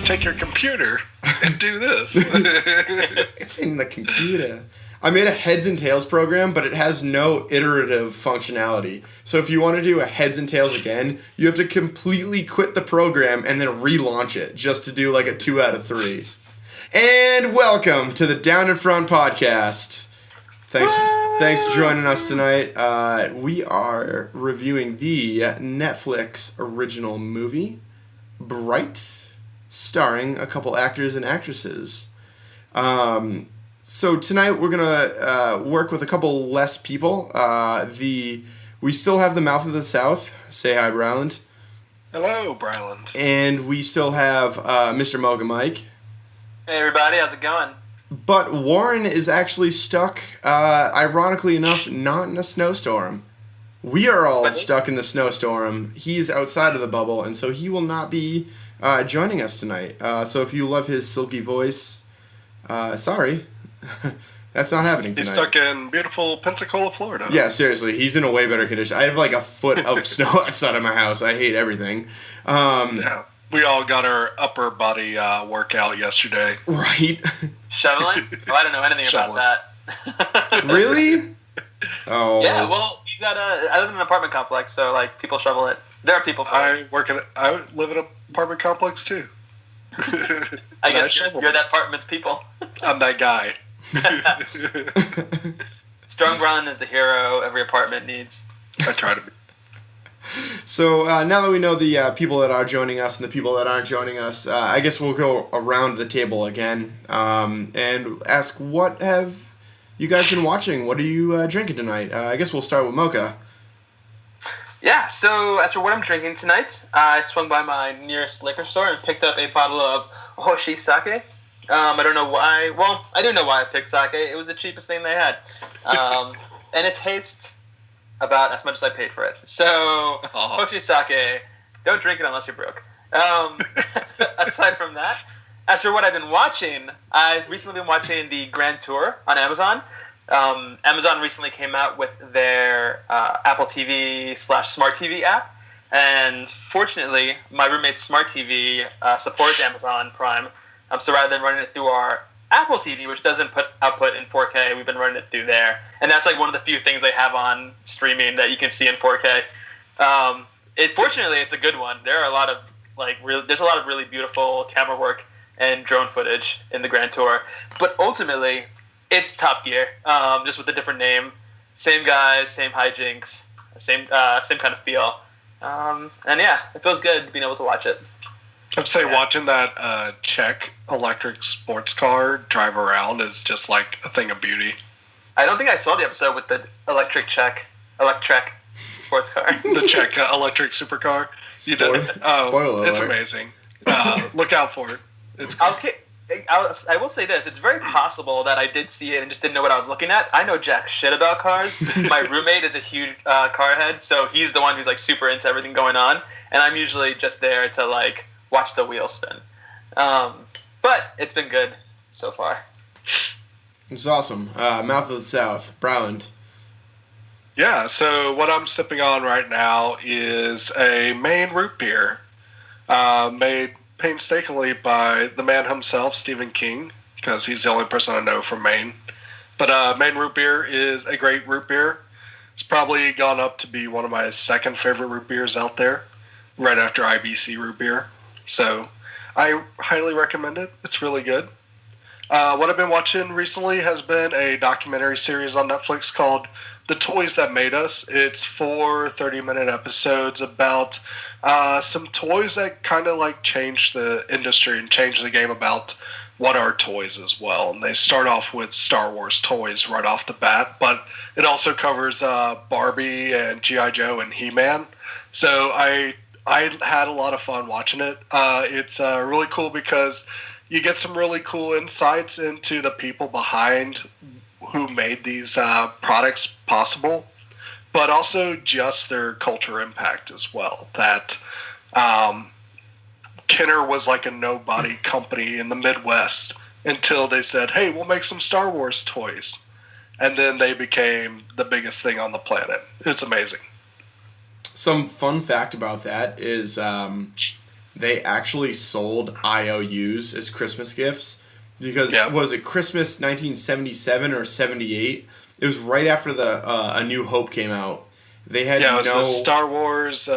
Take your computer and do this. It's in the computer. I made a heads and tails program, but it has no iterative functionality. So if you want to do a heads and tails again, you have to completely quit the program and then relaunch it just to do like a 2 out of 3. And welcome to the Down in Front podcast. Thanks for joining us tonight. We are reviewing the Netflix original movie, Bright, starring a couple actors and actresses. So tonight we're gonna work with a couple less people. We still have the Mouth of the South. Say hi, Bryland. Hello, Bryland. And we still have Mr. Moga Mike. Hey everybody, how's it going? But Warren is actually stuck, ironically enough, not in a snowstorm. We are all stuck in the snowstorm. He's outside of the bubble, and so he will not be joining us tonight. So if you love his silky voice, sorry. That's not happening tonight. He's stuck in beautiful Pensacola, Florida. Yeah, seriously. He's in a way better condition. I have like a foot of snow outside of my house. I hate everything. Yeah. We all got our upper body workout yesterday. Right. Shoveling? Oh, I don't know anything about that. Really? Oh. Yeah, well, I live in an apartment complex, so like people shovel it. There are people. I live in an apartment complex too. I guess you're that apartment's people. I'm that guy. Strong Bryland is the hero every apartment needs. I try to be. So now that we know the people that are joining us and the people that aren't joining us, I guess we'll go around the table again and ask, what have you guys been watching? What are you drinking tonight? I guess we'll start with Mocha. Yeah, so as for what I'm drinking tonight, I swung by my nearest liquor store and picked up a bottle of Hoshi sake. I don't know why. Well, I do know why I picked sake. It was the cheapest thing they had. And it tastes about as much as I paid for it. So, Hoshi sake, don't drink it unless you're broke. Aside from that, as for what I've been watching, I've recently been watching the Grand Tour on Amazon. Amazon recently came out with their Apple TV / Smart TV app, and fortunately, my roommate's Smart TV supports Amazon Prime. So rather than running it through our Apple TV, which doesn't output in 4K, we've been running it through there, and that's like one of the few things they have on streaming that you can see in 4K. Fortunately, it's a good one. There are a lot of there's a lot of really beautiful camera work and drone footage in the Grand Tour, but ultimately, it's Top Gear, just with a different name. Same guys, same hijinks, same kind of feel. And yeah, it feels good being able to watch it. I'd say watching that Czech electric sports car drive around is just like a thing of beauty. I don't think I saw the episode with the electric sports car. The Czech electric supercar. You did. Oh, it's amazing. Look out for it. It's cool. Okay. I will say this. It's very possible that I did see it and just didn't know what I was looking at. I know jack shit about cars. My roommate is a huge car head, so he's the one who's like super into everything going on, and I'm usually just there to like watch the wheels spin. But it's been good so far. It's awesome. Mouth of the South, Bryland. Yeah, so what I'm sipping on right now is a Maine root beer made painstakingly by the man himself, Stephen King, because he's the only person I know from Maine. But Maine root beer is a great root beer. It's probably gone up to be one of my second favorite root beers out there, right after IBC root beer. So I highly recommend it. It's really good. What I've been watching recently has been a documentary series on Netflix called The Toys That Made Us. It's 4 30-minute episodes about some toys that kind of like changed the industry and changed the game about what are toys as well. And they start off with Star Wars toys right off the bat, but it also covers Barbie and G.I. Joe and He-Man. So I I had a lot of fun watching it. It's really cool because you get some really cool insights into the people behind who made these products possible, but also just their culture impact as well. That Kenner was like a nobody company in the Midwest until they said, hey, we'll make some Star Wars toys. And then they became the biggest thing on the planet. It's amazing. Some fun fact about that is they actually sold IOUs as Christmas gifts because, was it Christmas 1977 or 78? It was right after the A New Hope came out. They had it was the Star Wars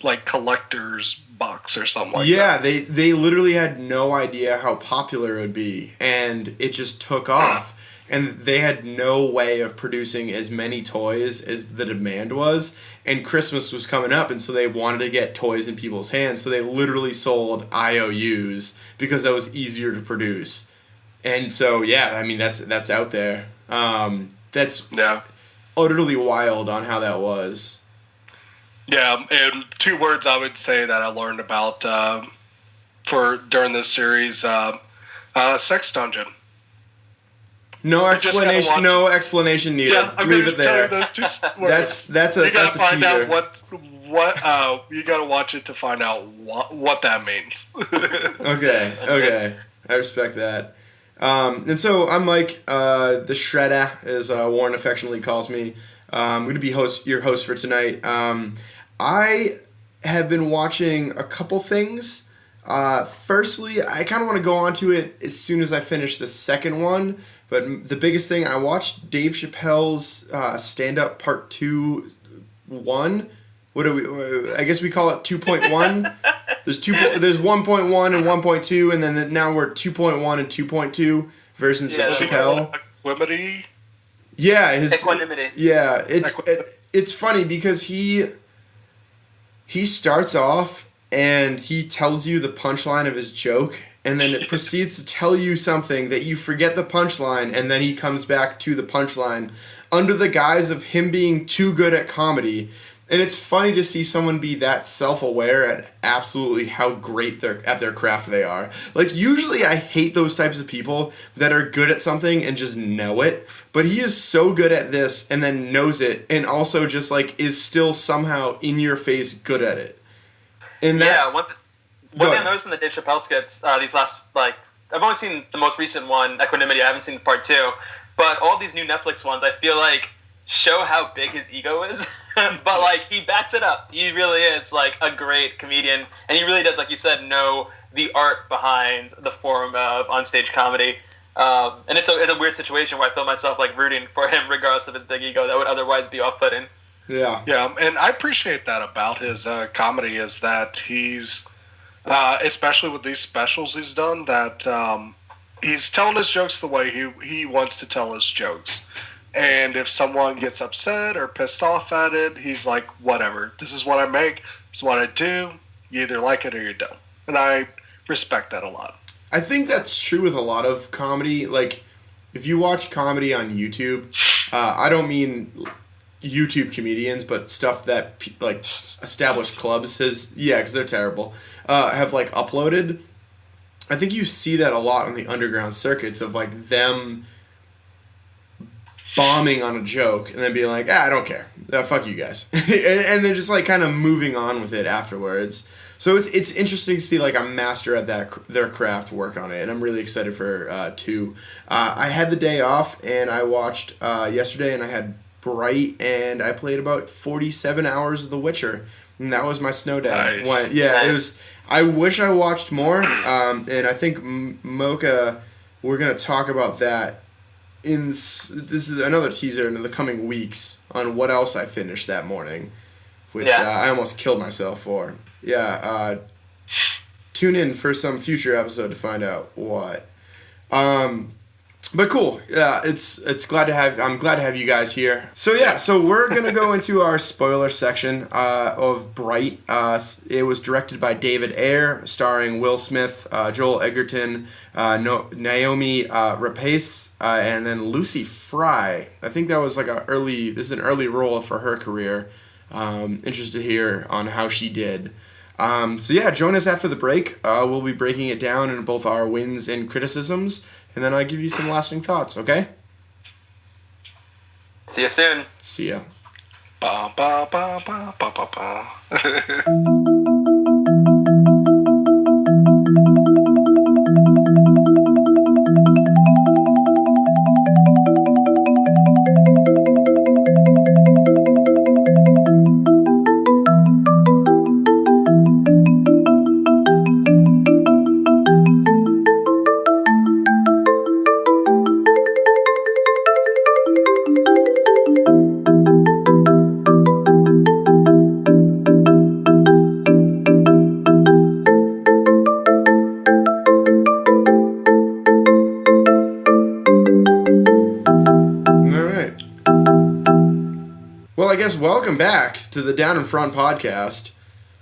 like collector's box or something like that. Yeah, they literally had no idea how popular it would be, and it just took off. And they had no way of producing as many toys as the demand was, and Christmas was coming up, and so they wanted to get toys in people's hands, so they literally sold IOUs because that was easier to produce. And so, yeah, I mean, that's out there. That's utterly wild on how that was. Yeah, and 2 words I would say that I learned about during this series, sex dungeon. No explanation. No explanation needed. Yeah, I'm Leave it there. Those 2 words. That's a you gotta find teaser. out what you gotta watch it to find out what that means. Okay. I respect that. And so I'm Mike, the Shredder, as Warren affectionately calls me. I'm going to be your host for tonight. I have been watching a couple things. Firstly, I kind of want to go on to it as soon as I finish the second one. But the biggest thing, I watched Dave Chappelle's stand-up part 2-1. What do we? I guess we call it 2.1. There's 1.1 and 1.2, and then now we're 2.1 and 2.2 versions of Chappelle. Equanimity. Yeah, equanimity. Yeah, it's funny because he starts off and he tells you the punchline of his joke, and then it proceeds to tell you something that you forget the punchline, and then he comes back to the punchline under the guise of him being too good at comedy. And it's funny to see someone be that self-aware at absolutely how great at their craft they are. Like, usually I hate those types of people that are good at something and just know it. But he is so good at this and then knows it, and also just, like, is still somehow in your face good at it. And one thing I noticed in the Dave Chappelle skits, these last, like, I've only seen the most recent one, Equanimity. I haven't seen part 2. But all these new Netflix ones, I feel like, show how big his ego is. But, like, he backs it up. He really is, like, a great comedian. And he really does, like you said, know the art behind the form of onstage comedy. And it's a weird situation where I feel myself, like, rooting for him regardless of his big ego that would otherwise be off-putting. Yeah. Yeah, and I appreciate that about his comedy is that he's, especially with these specials he's done, that he's telling his jokes the way he wants to tell his jokes. And if someone gets upset or pissed off at it, he's like, whatever. This is what I make. This is what I do. You either like it or you don't. And I respect that a lot. I think that's true with a lot of comedy. Like, if you watch comedy on YouTube, I don't mean YouTube comedians, but stuff that, like, established clubs because they're terrible, have, like, uploaded. I think you see that a lot on the underground circuits of, like, them bombing on a joke and then being like, I don't care. Fuck you guys. and then just, like, kind of moving on with it afterwards. So it's interesting to see, like, a master at their craft work on it, and I'm really excited for 2. I had the day off, and I watched yesterday, and I had Bright, and I played about 47 hours of The Witcher, and that was my snow day. Nice. It was. I wish I watched more, and I think Mocha, we're gonna talk about that. This is another teaser in the coming weeks on what else I finished that morning, which I almost killed myself for. Yeah, tune in for some future episode to find out what. But cool. Yeah, it's glad to have. I'm glad to have you guys here. So we're gonna go into our spoiler section of Bright. It was directed by David Ayer, starring Will Smith, Joel Edgerton, Naomi Rapace, and then Lucy Fry. I think that was like this is an early role for her career. Interested to hear on how she did. So yeah, join us after the break. We'll be breaking it down in both our wins and criticisms, and then I'll give you some lasting thoughts, okay? See you soon. See ya. Ba, ba, ba, ba, ba, ba, ba. Welcome back to the Down in Front podcast.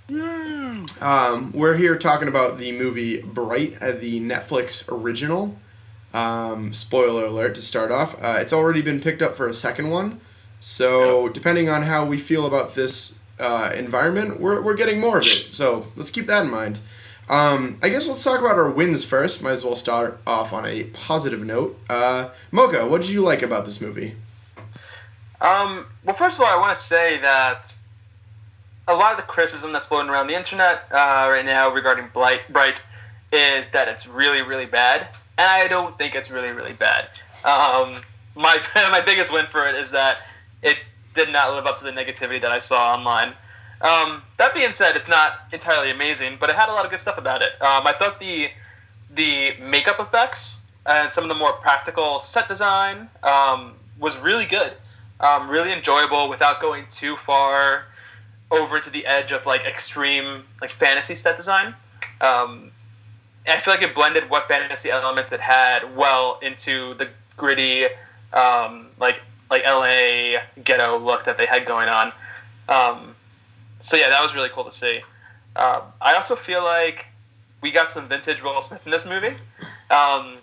We're here talking about the movie Bright, the Netflix original. Spoiler alert to start off. It's already been picked up for a second one. So depending on how we feel about this environment, we're getting more of it. So let's keep that in mind. I guess let's talk about our wins first. Might as well start off on a positive note. Mocha, what did you like about this movie? Well, first of all, I want to say that a lot of the criticism that's floating around the internet right now regarding Bright is that it's really, really bad, and I don't think it's really, really bad. My biggest win for it is that it did not live up to the negativity that I saw online. That being said, it's not entirely amazing, but it had a lot of good stuff about it. I thought the makeup effects and some of the more practical set design was really good. Really enjoyable without going too far over to the edge of like extreme like fantasy set design. And I feel like it blended what fantasy elements it had well into the gritty like LA ghetto look that they had going on. So yeah, that was really cool to see. I also feel like we got some vintage Will Smith in this movie. The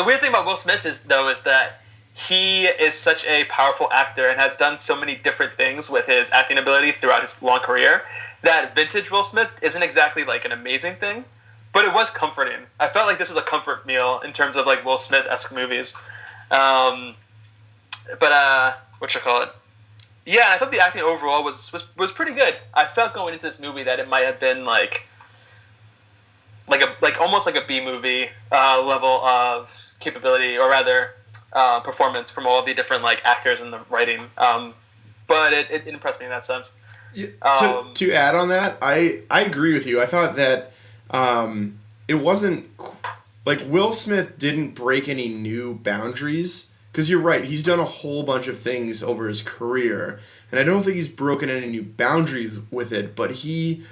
weird thing about Will Smith is that he is such a powerful actor and has done so many different things with his acting ability throughout his long career that vintage Will Smith isn't exactly like an amazing thing, but it was comforting. I felt like this was a comfort meal in terms of like Will Smith-esque movies. But whatchamacallit? Yeah, I thought the acting overall was pretty good. I felt going into this movie that it might have been like almost like a B movie level of capability, or rather performance from all the different like actors and the writing, but it impressed me in that sense. Yeah, to add on that, I agree with you. I thought that it wasn't like Will Smith didn't break any new boundaries, because you're right, he's done a whole bunch of things over his career, and I don't think he's broken any new boundaries with it. But he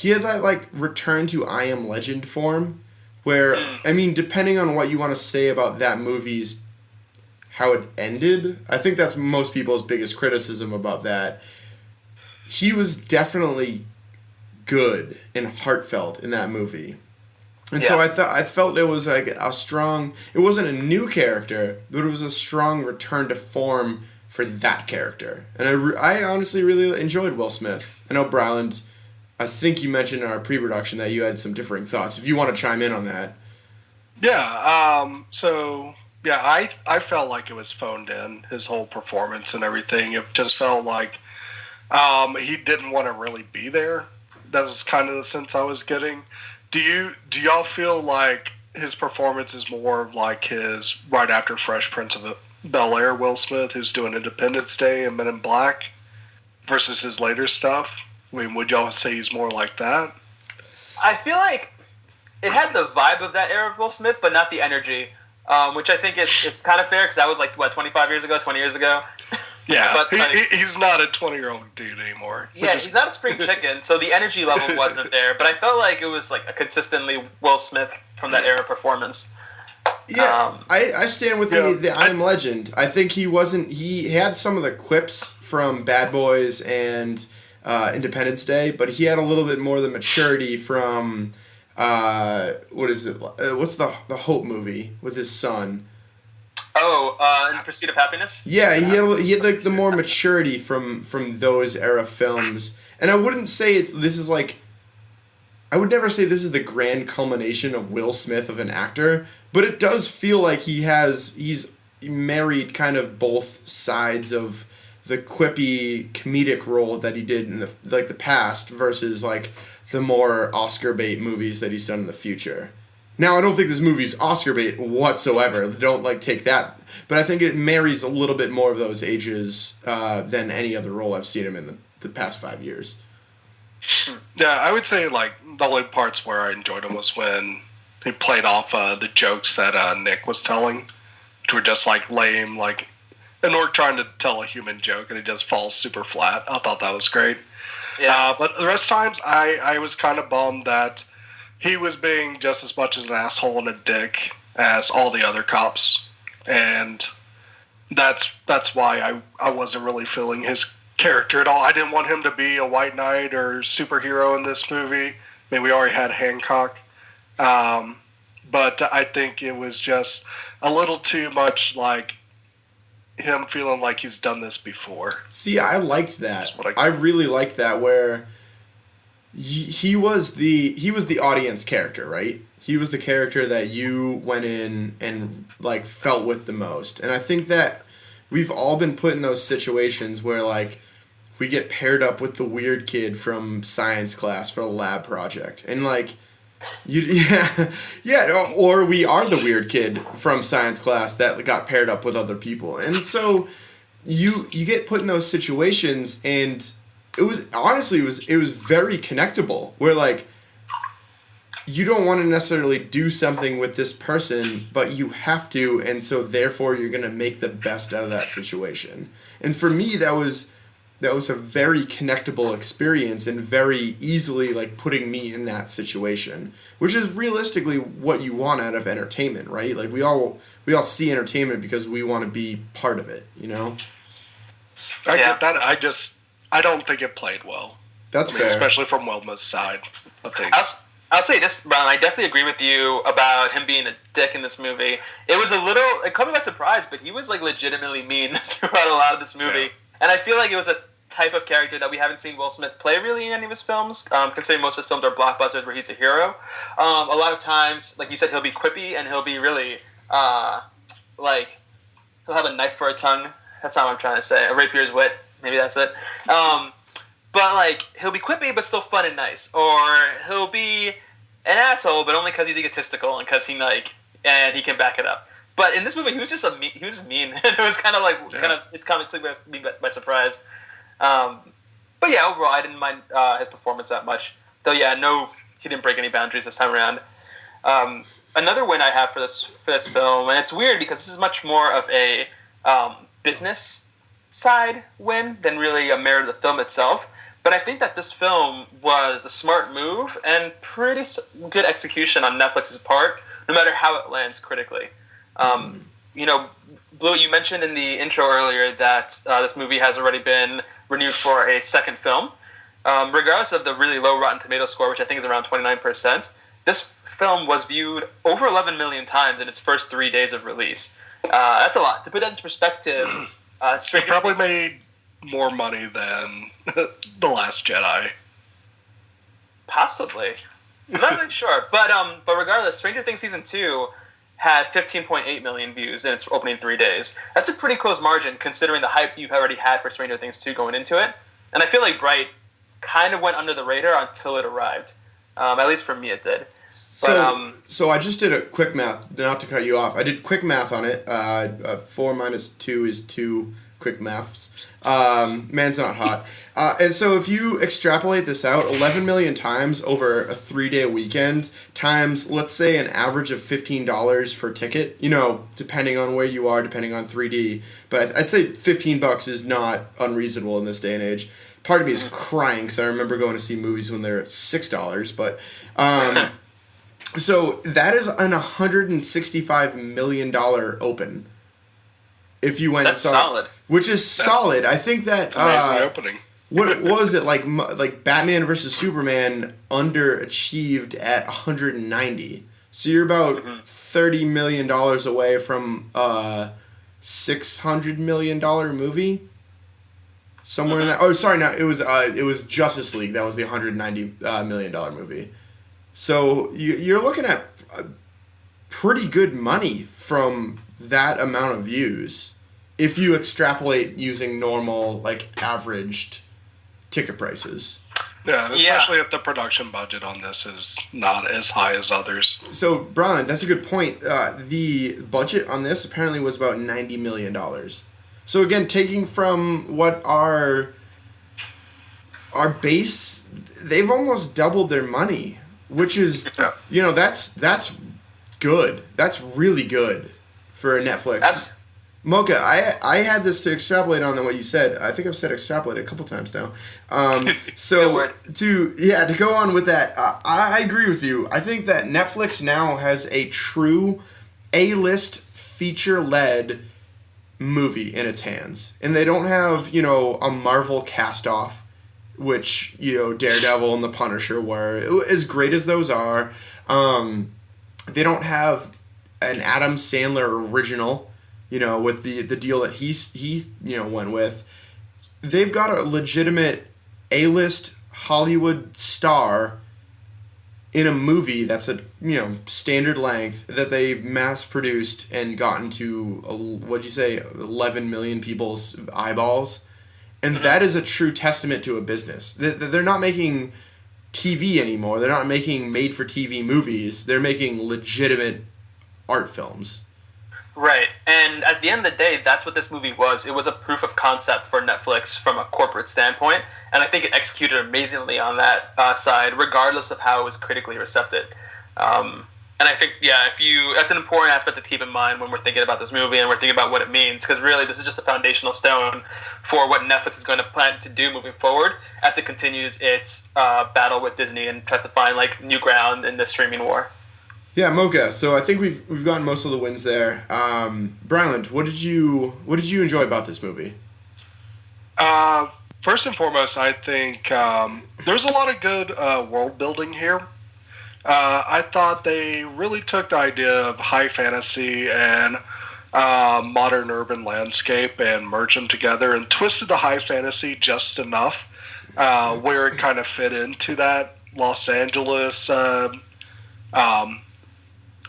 had that like return to I Am Legend form, where I mean, depending on what you want to say about that movie's how it ended, I think that's most people's biggest criticism about that. He was definitely good and heartfelt in that movie. And so I felt it was like a strong, it wasn't a new character, but it was a strong return to form for that character. And I honestly really enjoyed Will Smith. I know, Bryland, I think you mentioned in our pre-production that you had some differing thoughts. If you want to chime in on that. Yeah, yeah, I felt like it was phoned in, his whole performance and everything. It just felt like he didn't want to really be there. That was kind of the sense I was getting. Do y'all feel like his performance is more like his right after Fresh Prince of Bel-Air Will Smith, who's doing Independence Day and Men in Black, versus his later stuff? I mean, would y'all say he's more like that? I feel like it had the vibe of that era of Will Smith, but not the energy. Which I think it's kind of fair, because that was like, 25 years ago, 20 years ago? Yeah, but he's not a 20-year-old dude anymore. Yeah, he's not a spring chicken, so the energy level wasn't there. But I felt like it was like a consistently Will Smith from that era performance. Yeah, I stand with the I Am Legend. I think he had some of the quips from Bad Boys and Independence Day, but he had a little bit more of the maturity from... what is it? What's the Hope movie with his son? In Pursuit of Happiness? Yeah, he had like the more maturity from those era films. And I wouldn't say this is like, I would never say this is the grand culmination of Will Smith of an actor, but it does feel like he's married kind of both sides of the quippy comedic role that he did in the past versus like the more Oscar bait movies that he's done in the future. Now, I don't think this movie's Oscar bait whatsoever. Don't like take that, but I think it marries a little bit more of those ages than any other role I've seen him in the past 5 years. Yeah, I would say like the only parts where I enjoyed him was when he played off the jokes that Nick was telling, which were just like lame, like an orc trying to tell a human joke and it just falls super flat. I thought that was great. Yeah. But the rest of times, I was kind of bummed that he was being just as much as an asshole and a dick as all the other cops, and that's why I wasn't really feeling his character at all. I didn't want him to be a white knight or superhero in this movie. I mean, we already had Hancock, but I think it was just a little too much like him feeling like he's done this before. See, I liked that. I really liked that where he was the audience character, right? He was the character that you went in and like felt with the most. And I think that we've all been put in those situations where like we get paired up with the weird kid from science class for a lab project. And like or we are the weird kid from science class that got paired up with other people. And so you get put in those situations, and it was very connectable where like you don't want to necessarily do something with this person, but you have to, and so therefore you're going to make the best out of that situation. And for me, that was a very connectable experience and very easily like putting me in that situation, which is realistically what you want out of entertainment, right? Like we all see entertainment because we want to be part of it, you know? I get that. I don't think it played well. That's fair. Especially from Wilma's side of things. I'll say this, Ron. I definitely agree with you about him being a dick in this movie. It caught me by surprise, but he was like legitimately mean throughout a lot of this movie. Yeah. And I feel like it was a type of character that we haven't seen Will Smith play really in any of his films, considering most of his films are blockbusters where he's a hero. A lot of times, like you said, he'll be quippy and he'll be really, like, he'll have a knife for a tongue. That's not what I'm trying to say. A rapier's wit. Maybe that's it. But, like, he'll be quippy but still fun and nice. Or he'll be an asshole, but only because he's egotistical and because and he can back it up. But in this movie, he was just mean. It was kind of like, it kind of took me by surprise. But yeah, overall, I didn't mind his performance that much. Though, yeah, no, he didn't break any boundaries this time around. Another win I have for this film, and it's weird because this is much more of a business side win than really a merit of the film itself. But I think that this film was a smart move and pretty good execution on Netflix's part, no matter how it lands critically. You know, Blue, you mentioned in the intro earlier that this movie has already been renewed for a second film. Regardless of the really low Rotten Tomatoes score, which I think is around 29%, this film was viewed over 11 million times in its first 3 days of release. That's a lot. To put that into perspective, it probably made more money than The Last Jedi. Possibly. I'm not really sure. But regardless, Stranger Things Season 2 had 15.8 million views in its opening 3 days. That's a pretty close margin considering the hype you've already had for Stranger Things 2 going into it. And I feel like Bright kind of went under the radar until it arrived. At least for me it did. So I just did a quick math, not to cut you off. I did quick math on it. 4 minus 2 is 2. Quick maths. Man's not hot. And so if you extrapolate this out, 11 million times over a 3-day weekend times, let's say, an average of $15 for a ticket, you know, depending on where you are, depending on 3D. But I'd say $15 is not unreasonable in this day and age. Part of me is crying because I remember going to see movies when they were $6. But so that is an $165 million open. If you went, that's solid. Which is solid. I think that amazing opening. what was it like? Batman versus Superman underachieved at 190. So you're about $30 million away from $600 million movie. Somewhere in that. Oh, sorry, no, it was Justice League. That was the $190 million movie. So you're looking at pretty good money from that amount of views if you extrapolate using normal, like, averaged ticket prices. Yeah, and especially if the production budget on this is not as high as others. So, Brian, that's a good point. The budget on this apparently was about $90 million. So, again, taking from what our base, they've almost doubled their money, which is, that's good. That's really good for a Netflix. Mocha, I had this to extrapolate on what you said. I think I've said extrapolate a couple times now. So to go on with that, I agree with you. I think that Netflix now has a true A-list feature-led movie in its hands, and they don't have a Marvel cast-off, which Daredevil and the Punisher were. As great as those are, they don't have an Adam Sandler original. With the deal that he went with. They've got a legitimate A-list Hollywood star in a movie that's a standard length that they've mass produced and gotten to 11 million people's eyeballs, and that is a true testament to a business. They're not making TV anymore. They're not making made-for-TV movies. They're making legitimate art films. Right, and at the end of the day, that's what this movie was. It was a proof of concept for Netflix from a corporate standpoint, and I think it executed amazingly on that side, regardless of how it was critically receptive. And I think, that's an important aspect to keep in mind when we're thinking about this movie and we're thinking about what it means, because really this is just a foundational stone for what Netflix is going to plan to do moving forward as it continues its battle with Disney and tries to find new ground in the streaming war. Yeah, Mocha. So I think we've gotten most of the wins there. Bryland, what did you enjoy about this movie? First and foremost, I think there's a lot of good world building here. I thought they really took the idea of high fantasy and modern urban landscape and merged them together and twisted the high fantasy just enough where it kind of fit into that Los Angeles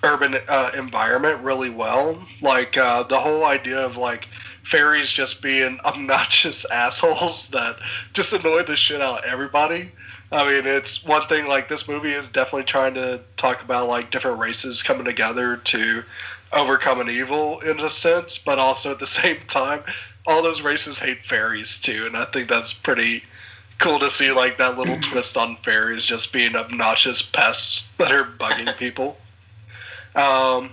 urban environment really well. The whole idea of fairies just being obnoxious assholes that just annoy the shit out of everybody. I mean, it's one thing, this movie is definitely trying to talk about different races coming together to overcome an evil in a sense, but also at the same time all those races hate fairies too, and I think that's pretty cool to see that little twist on fairies just being obnoxious pests that are bugging people. I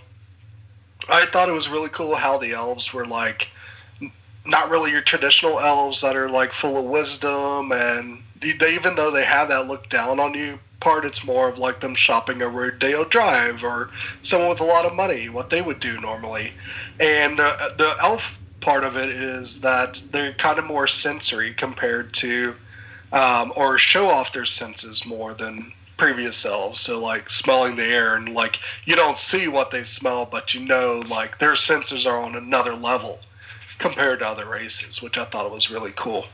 thought it was really cool how the elves were not really your traditional elves that are full of wisdom, and they, even though they have that look down on you part, it's more of them shopping a Rodeo Drive or someone with a lot of money, what they would do normally. And the elf part of it is that they're kind of more sensory compared to or show off their senses more than previous elves. So smelling the air, and you don't see what they smell, but their senses are on another level compared to other races, which I thought was really cool.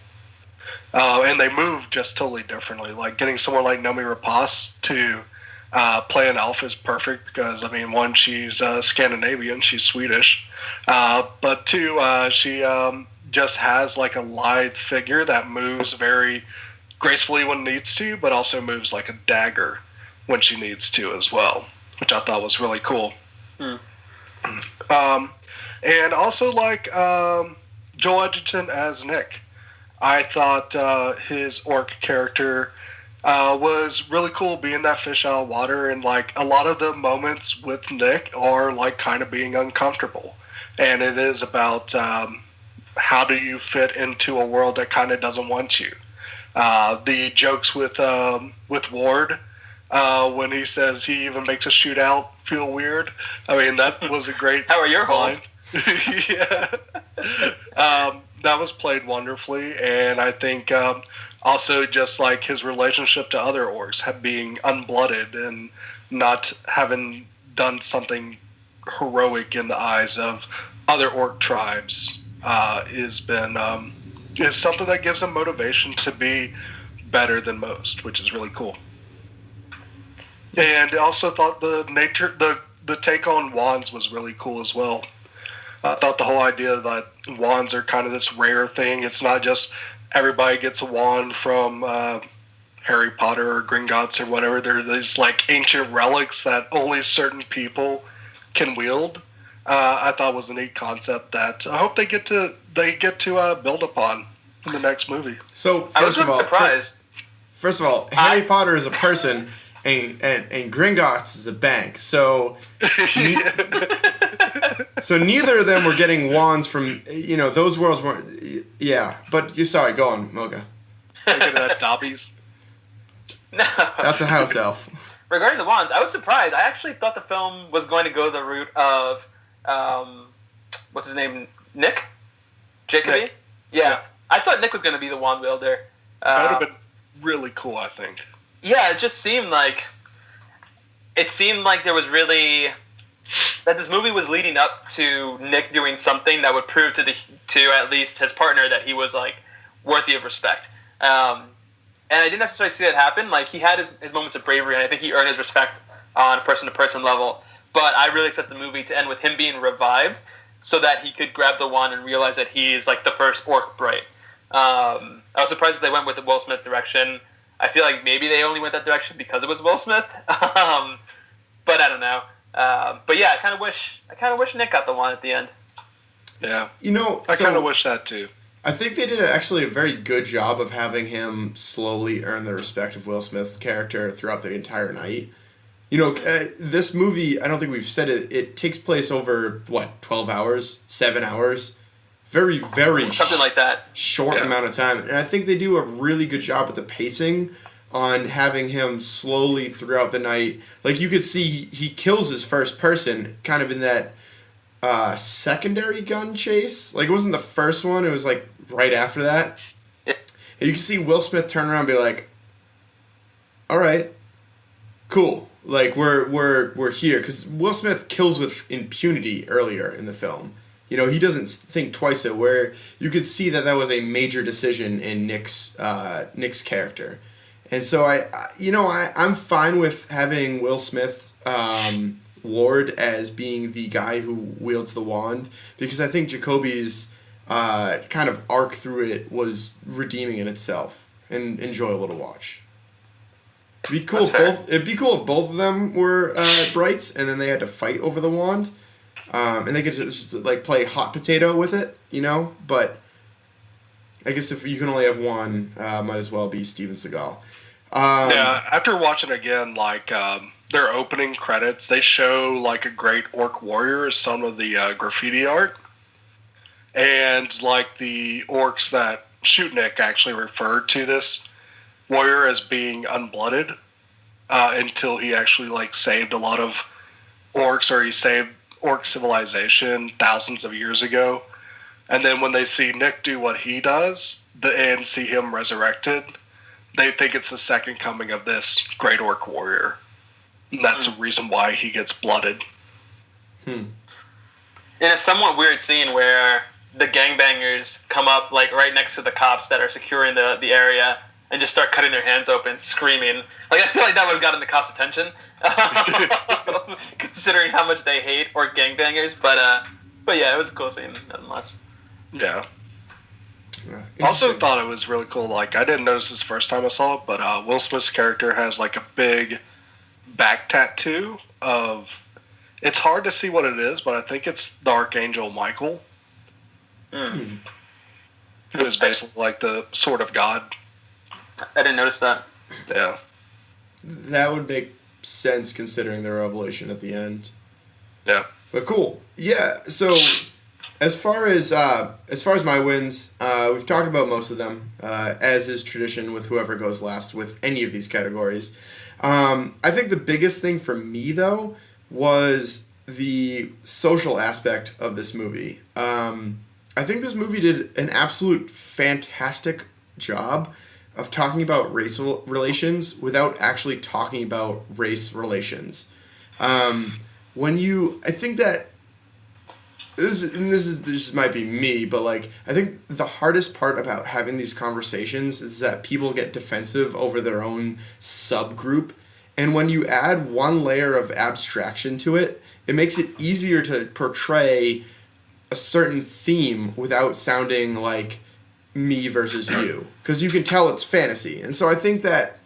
And they move just totally differently. Getting someone like Nomi Rapace to play an elf is perfect because, one, she's Scandinavian, she's Swedish, but two, she just has a lithe figure that moves very gracefully when it needs to, but also moves like a dagger when she needs to as well, which I thought was really cool. And also Joel Edgerton as Nick. I thought his orc character was really cool, being that fish out of water, and a lot of the moments with Nick are kind of being uncomfortable, and it is about how do you fit into a world that kind of doesn't want you. The jokes with Ward when he says he even makes a shootout feel weird. That was a great. How are your holes? Yeah. That was played wonderfully, and I think also just his relationship to other orcs being unblooded and not having done something heroic in the eyes of other orc tribes is something that gives them motivation to be better than most, which is really cool. And I also thought the take on wands was really cool as well. I thought the whole idea that wands are kind of this rare thing. It's not just everybody gets a wand from Harry Potter or Gringotts or whatever. They're these like ancient relics that only certain people can wield. I thought was a neat concept that I hope they get to build upon in the next movie. So I was surprised. First of all, Harry Potter is a person, and Gringotts is a bank. So so neither of them were getting wands from those worlds weren't. Yeah, but you saw it. Go on, Mocha. Look at that Dobby's. No. That's a house elf. Regarding the wands, I was surprised. I actually thought the film was going to go the route of, what's his name, Nick? Jacoby? Nick. Yeah. I thought Nick was going to be the wand wielder. That would have been really cool, I think. Yeah, it just seemed like there was really that this movie was leading up to Nick doing something that would prove to at least his partner that he was like worthy of respect. And I didn't necessarily see that happen. Like, he had his moments of bravery, and I think he earned his respect on a person-to-person level. But I really expect the movie to end with him being revived so that he could grab the wand and realize that he's, like, the first orc bright. I was surprised that they went with the Will Smith direction. I feel like maybe they only went that direction because it was Will Smith. But I don't know. But yeah, I kind of wish Nick got the wand at the end. Yeah. I kind of wish that, too. I think they did actually a very good job of having him slowly earn the respect of Will Smith's character throughout the entire night. This movie, I don't think we've said it, it takes place over, 12 hours? 7 hours? Very, very something like that. Short amount of time. And I think they do a really good job with the pacing on having him slowly throughout the night. Like, you could see he kills his first person kind of in that secondary gun chase. Like, it wasn't the first one, it was like right after that. Yeah. And you can see Will Smith turn around and be like, all right, cool. Like, we're here. Because Will Smith kills with impunity earlier in the film. He doesn't think twice it, where you could see that was a major decision in Nick's character. And so I'm fine with having Will Smith Ward as being the guy who wields the wand, because I think Jacoby's kind of arc through it was redeeming in itself and enjoyable to watch. It'd be cool if both of them were brights, and then they had to fight over the wand, and they could just like play hot potato with it, But I guess if you can only have one, might as well be Steven Seagal. After watching again, like their opening credits, they show like a great orc warrior as some of the graffiti art, and like the orcs that shoot Nick actually referred to this warrior as being unblooded until he actually like saved a lot of orcs, or he saved orc civilization thousands of years ago. And then when they see Nick do what he does and see him resurrected, they think it's the second coming of this great orc warrior. And that's the reason why he gets blooded. In a somewhat weird scene where the gangbangers come up like right next to the cops that are securing the area and just start cutting their hands open, screaming. Like, I feel like that would have gotten the cops' attention, considering how much they hate orc gangbangers. But yeah, it was a cool scene nonetheless. Yeah. Also thought it was really cool. Like, I didn't notice this the first time I saw it, but Will Smith's character has like a big back tattoo of. It's hard to see what it is, but I think it's the Archangel Michael, who is basically like the sword of God. I didn't notice that. Yeah. That would make sense considering the revelation at the end. Yeah. But cool. Yeah. So, as far as my wins, we've talked about most of them, as is tradition with whoever goes last with any of these categories. I think the biggest thing for me though was the social aspect of this movie. I think this movie did an absolute fantastic job of talking about racial relations without actually talking about race relations. I think that this might be me, but like I think the hardest part about having these conversations is that people get defensive over their own subgroup, and when you add one layer of abstraction to it, it makes it easier to portray a certain theme without sounding like me versus you, because you can tell it's fantasy. And so I think that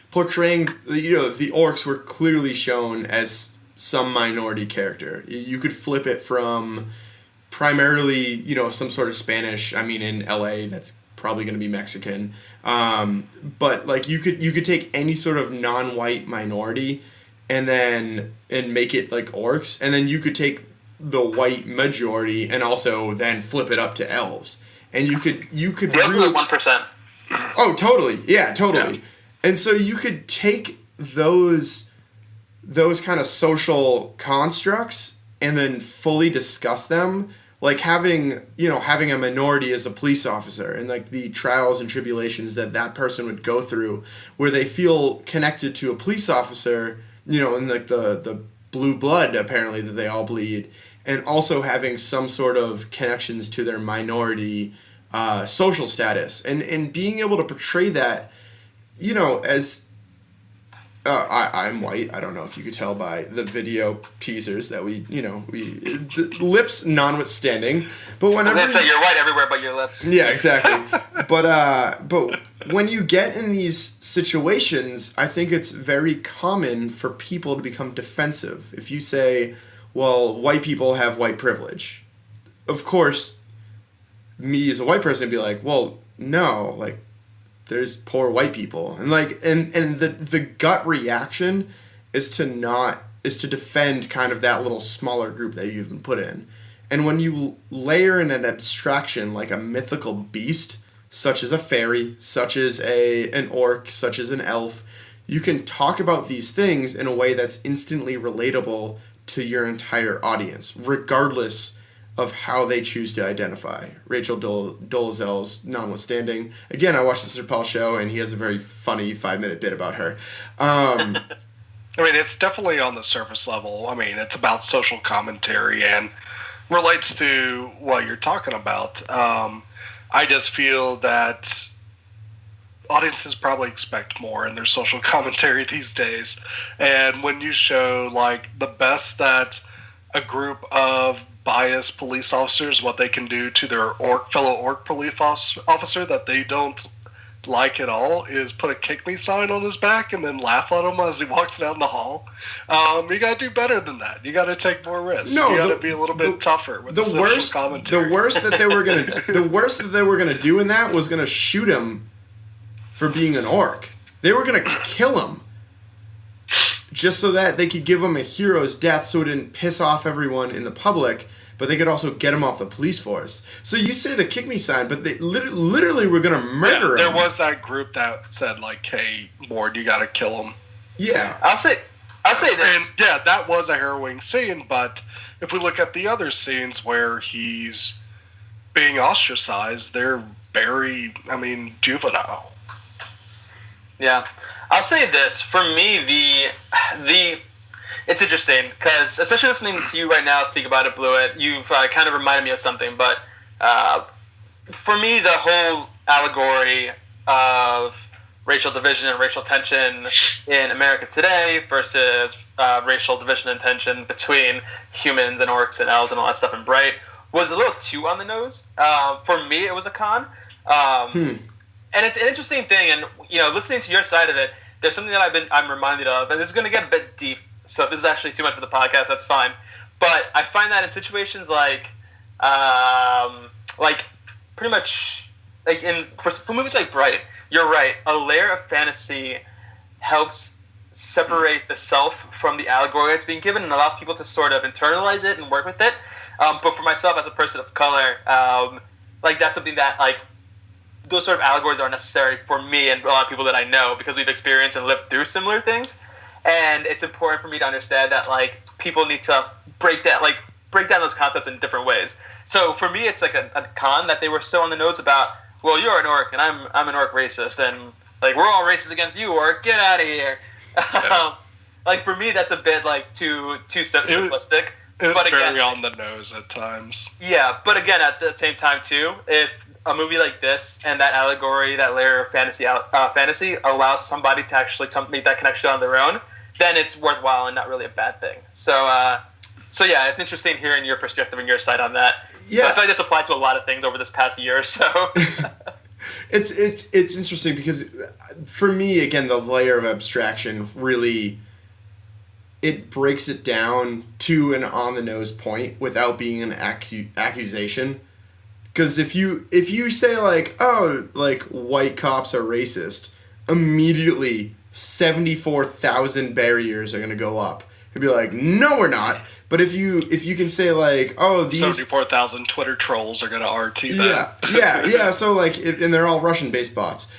portraying, the orcs were clearly shown as some minority character. You could flip it from primarily, some sort of Spanish. I mean, in LA, that's probably going to be Mexican. But like you could take any sort of non-white minority and make it like orcs, and then you could take the white majority and also then flip it up to elves. And you could really 1%. Oh, totally. Yeah, totally. Yeah. And so you could take those kind of social constructs and then fully discuss them, like having a minority as a police officer and like the trials and tribulations that person would go through, where they feel connected to a police officer, and like the blue blood apparently that they all bleed, and also having some sort of connections to their minority social status, and being able to portray that, as I'm white. I don't know if you could tell by the video teasers that we lips notwithstanding. But whenever I was gonna say you're white everywhere but your lips. Yeah, exactly. but when you get in these situations, I think it's very common for people to become defensive. If you say, well, white people have white privilege, of course, me as a white person would be like, well, no, like, there's poor white people, and like, and the gut reaction is to defend kind of that little smaller group that you've been put in. And when you layer in an abstraction like a mythical beast, such as a fairy, such as an orc, such as an elf, you can talk about these things in a way that's instantly relatable to your entire audience, regardless of how they choose to identify. Rachel Dolezal's notwithstanding. Again, I watched the Chappelle show, and he has a very funny 5-minute bit about her. I mean, it's definitely on the surface level. I mean, it's about social commentary and relates to what you're talking about. I just feel that audiences probably expect more in their social commentary these days. And when you show, like, the best that a group of biased police officers, what they can do to their fellow orc police officer that they don't like at all, is put a kick me sign on his back and then laugh at him as he walks down the hall. You got to do better than that. You got to take more risks. You got to be a little bit tougher with the social commentary. The worst that they were gonna do in that was gonna shoot him for being an orc. They were gonna kill him, just so that they could give him a hero's death so it didn't piss off everyone in the public, but they could also get him off the police force. So you say the kick me sign, but they literally were going to murder him. There was that group that said, like, hey, Ward, you got to kill him. Yeah. I'll say this. And, yeah, that was a harrowing scene, but if we look at the other scenes where he's being ostracized, they're very, juvenile. Yeah. I'll say this. For me, it's interesting because, especially listening to you right now speak about it, Blewett, you've kind of reminded me of something. But for me, the whole allegory of racial division and racial tension in America today versus racial division and tension between humans and orcs and elves and all that stuff in Bright was a little too on the nose. For me, it was a con. And it's an interesting thing, and listening to your side of it, there's something that I'm reminded of, and this is going to get a bit deep. So if this is actually too much for the podcast, that's fine. But I find that in situations like pretty much like for movies like Bright, you're right. A layer of fantasy helps separate the self from the allegory that's being given and allows people to sort of internalize it and work with it. But for myself as a person of color, that's something that those sort of allegories are necessary for me and a lot of people that I know because we've experienced and lived through similar things. And it's important for me to understand that people need to break down those concepts in different ways. So for me, it's like a con that they were so on the nose about. Well, you're an orc and I'm an orc racist, and we're all racist against you, orc. Get out of here. Yeah. For me, that's a bit too simplistic. It's But very again- on the nose at times. Yeah, but again, at the same time too, if a movie like this and that allegory, that layer of fantasy allows somebody to actually make that connection on their own, then it's worthwhile and not really a bad thing. So yeah, it's interesting hearing your perspective and your side on that. Yeah. So I feel like that's applied to a lot of things over this past year or so. It's interesting because for me, again, the layer of abstraction really, it breaks it down to an on the nose point without being an accusation. Because if you say like, oh, like white cops are racist, immediately 74,000 barriers are gonna go up. It'd be like, no, we're not. But if you can say like, oh, these 74,000 Twitter trolls are gonna RT that. yeah. So like, and they're all Russian-based bots.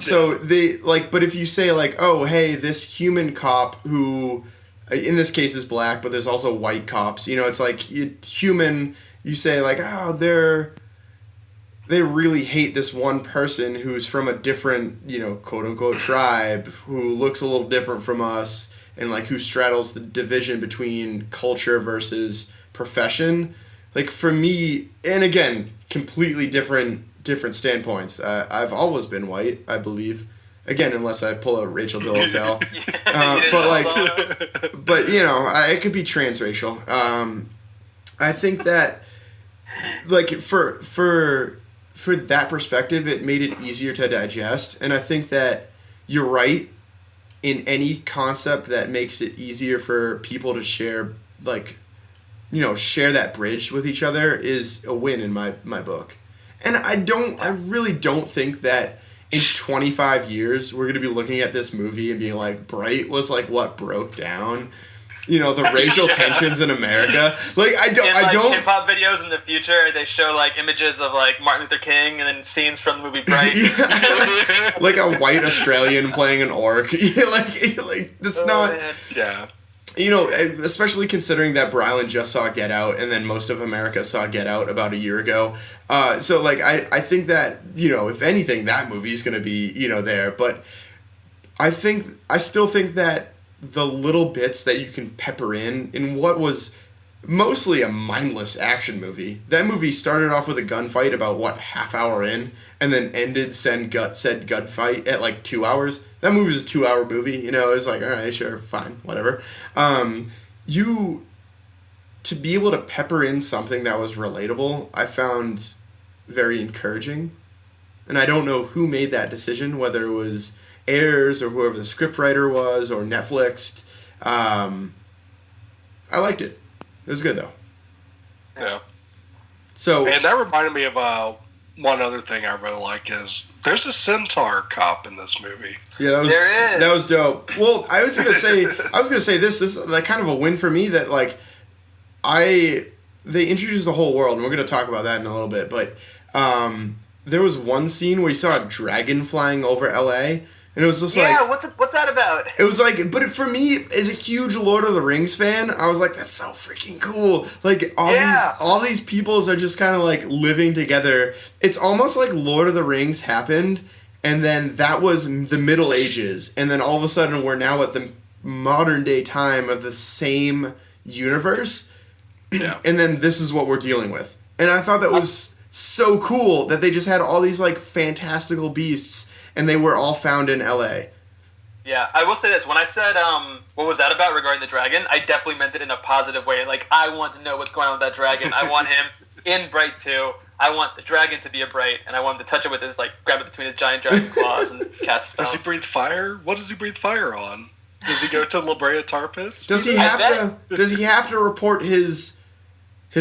So they like, but if you say like, oh, hey, this human cop who, in this case, is black, but there's also white cops. You know, it's like human. You say like, oh, they really hate this one person who's from a different, you know, quote unquote tribe who looks a little different from us and like who straddles the division between culture versus profession. Like for me, and again, completely different standpoints. I've always been white, I believe. Again, unless I pull out Rachel Dolezal. But you know, it could be transracial. I think that like for that perspective, it made it easier to digest. And I think that you're right in any concept that makes it easier for people to share, like, you know, share that bridge with each other is a win in my book. And I really don't think that in 25 years we're going to be looking at this movie and being like, Bright was like what broke down, you know, the racial tensions in America. Like I don't hip hop videos in the future, they show like images of like Martin Luther King and then scenes from the movie Bright. Like a white Australian playing an orc. like that's not. Man. Yeah. You know, especially considering that Brylan just saw Get Out and then most of America saw Get Out about a year ago. So like I think that, you know, if anything, that movie is going to be, you know, there. But I still think that the little bits that you can pepper in what was mostly a mindless action movie. That movie started off with a gunfight about half hour in, and then ended said gunfight at like 2 hours. That movie was a 2-hour movie, you know. It was like, all right, sure, fine, whatever. To be able to pepper in something that was relatable, I found very encouraging. And I don't know who made that decision, whether it was Ayers or whoever the scriptwriter was or Netflix. I liked it. It was good though. Yeah. So and that reminded me of one other thing I really like is there's a centaur cop in this movie. Yeah, that was dope. Well, I was gonna say this is like kind of a win for me that like they introduced the whole world, and we're gonna talk about that in a little bit. But there was one scene where you saw a dragon flying over LA. And it was just what's that about? It was like, but for me, as a huge Lord of the Rings fan, I was like, that's so freaking cool. Like, all these peoples are just kind of like living together. It's almost like Lord of the Rings happened, and then that was the Middle Ages. And then all of a sudden, we're now at the modern day time of the same universe. Yeah. And then this is what we're dealing with. And I thought that was so cool that they just had all these like fantastical beasts. And they were all found in LA. Yeah, I will say this. When I said, what was that about regarding the dragon, I definitely meant it in a positive way. Like, I want to know what's going on with that dragon. I want him in Bright 2. I want the dragon to be a Bright, and I want him to touch it with his, like, grab it between his giant dragon claws and cast spells. Does he breathe fire? What does he breathe fire on? Does he go to La Brea tar pits? Does he have to report his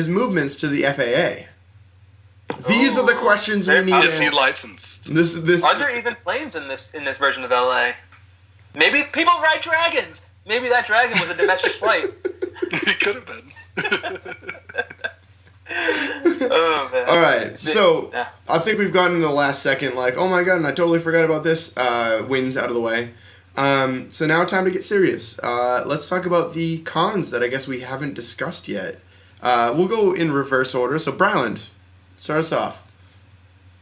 movements to the FAA? These are the questions we need. Is he licensed? This. Are there even planes in this version of LA? Maybe people ride dragons. Maybe that dragon was a domestic flight. He could have been. Oh man! All right, so I think we've gotten to the last second. Like, oh my god, and I totally forgot about this. Wins out of the way. So now time to get serious. Let's talk about the cons that I guess we haven't discussed yet. We'll go in reverse order. So Bryland, start us off.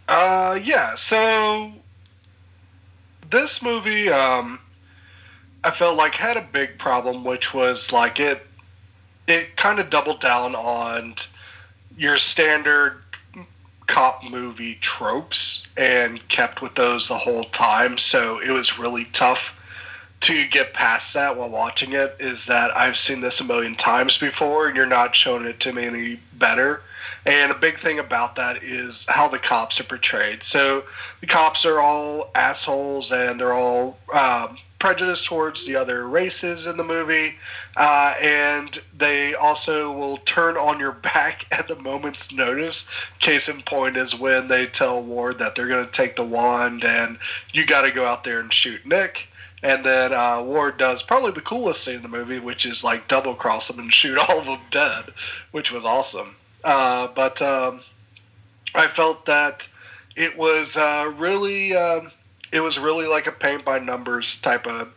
Yeah, so this movie, I felt like had a big problem, which was like it it kind of doubled down on your standard cop movie tropes and kept with those the whole time. So it was really tough to get past that while watching it. Is that I've seen this a million times before, and you're not showing it to me any better. And a big thing about that is how the cops are portrayed. So the cops are all assholes, and they're all prejudiced towards the other races in the movie. And they also will turn on your back at the moment's notice. Case in point is when they tell Ward that they're going to take the wand and you got to go out there and shoot Nick. And then Ward does probably the coolest scene in the movie, which is like double cross them and shoot all of them dead, which was awesome. But I felt that it was really like a paint by numbers type of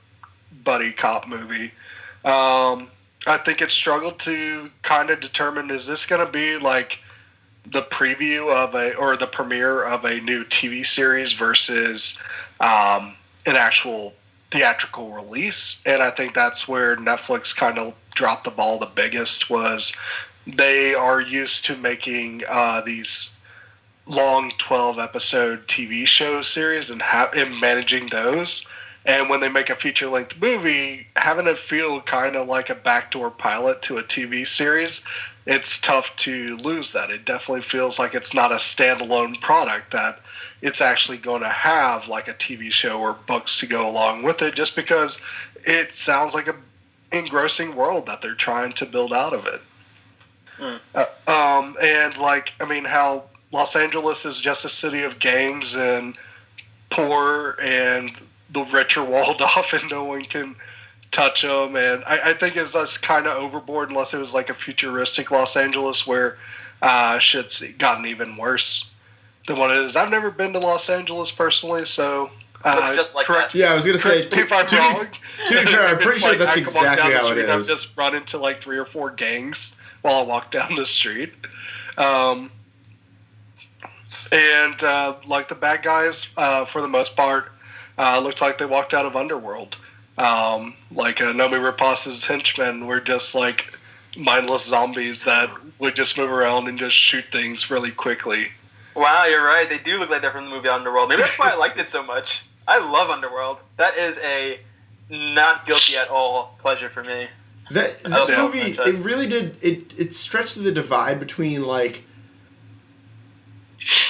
buddy cop movie. I think it struggled to kind of determine, is this going to be like the preview of the premiere of a new TV series versus an actual theatrical release? And I think that's where Netflix kind of dropped the ball the biggest. Was they are used to making these long 12-episode TV show series and managing those. And when they make a feature-length movie, having it feel kind of like a backdoor pilot to a TV series, it's tough to lose that. It definitely feels like it's not a standalone product, that it's actually going to have like a TV show or books to go along with it, just because it sounds like an engrossing world that they're trying to build out of it. And like, I mean, how Los Angeles is just a city of gangs and poor, and the rich are walled off and no one can touch them. And I think that's kind of overboard, unless it was like a futuristic Los Angeles where shit's gotten even worse than what it is. I've never been to Los Angeles personally, so it's just like that. Yeah, I was gonna say. To be fair, I'm pretty sure that's exactly how it is. I've just run into like 3 or 4 gangs while I walk down the street. And like the bad guys, for the most part, looked like they walked out of Underworld. Like Nomi Rapaz's henchmen were just like mindless zombies that would just move around and just shoot things really quickly. Wow, you're right. They do look like they're from the movie Underworld. Maybe that's why I liked it so much. I love Underworld. That is a not guilty at all pleasure for me. This movie, it really did. It stretched the divide between like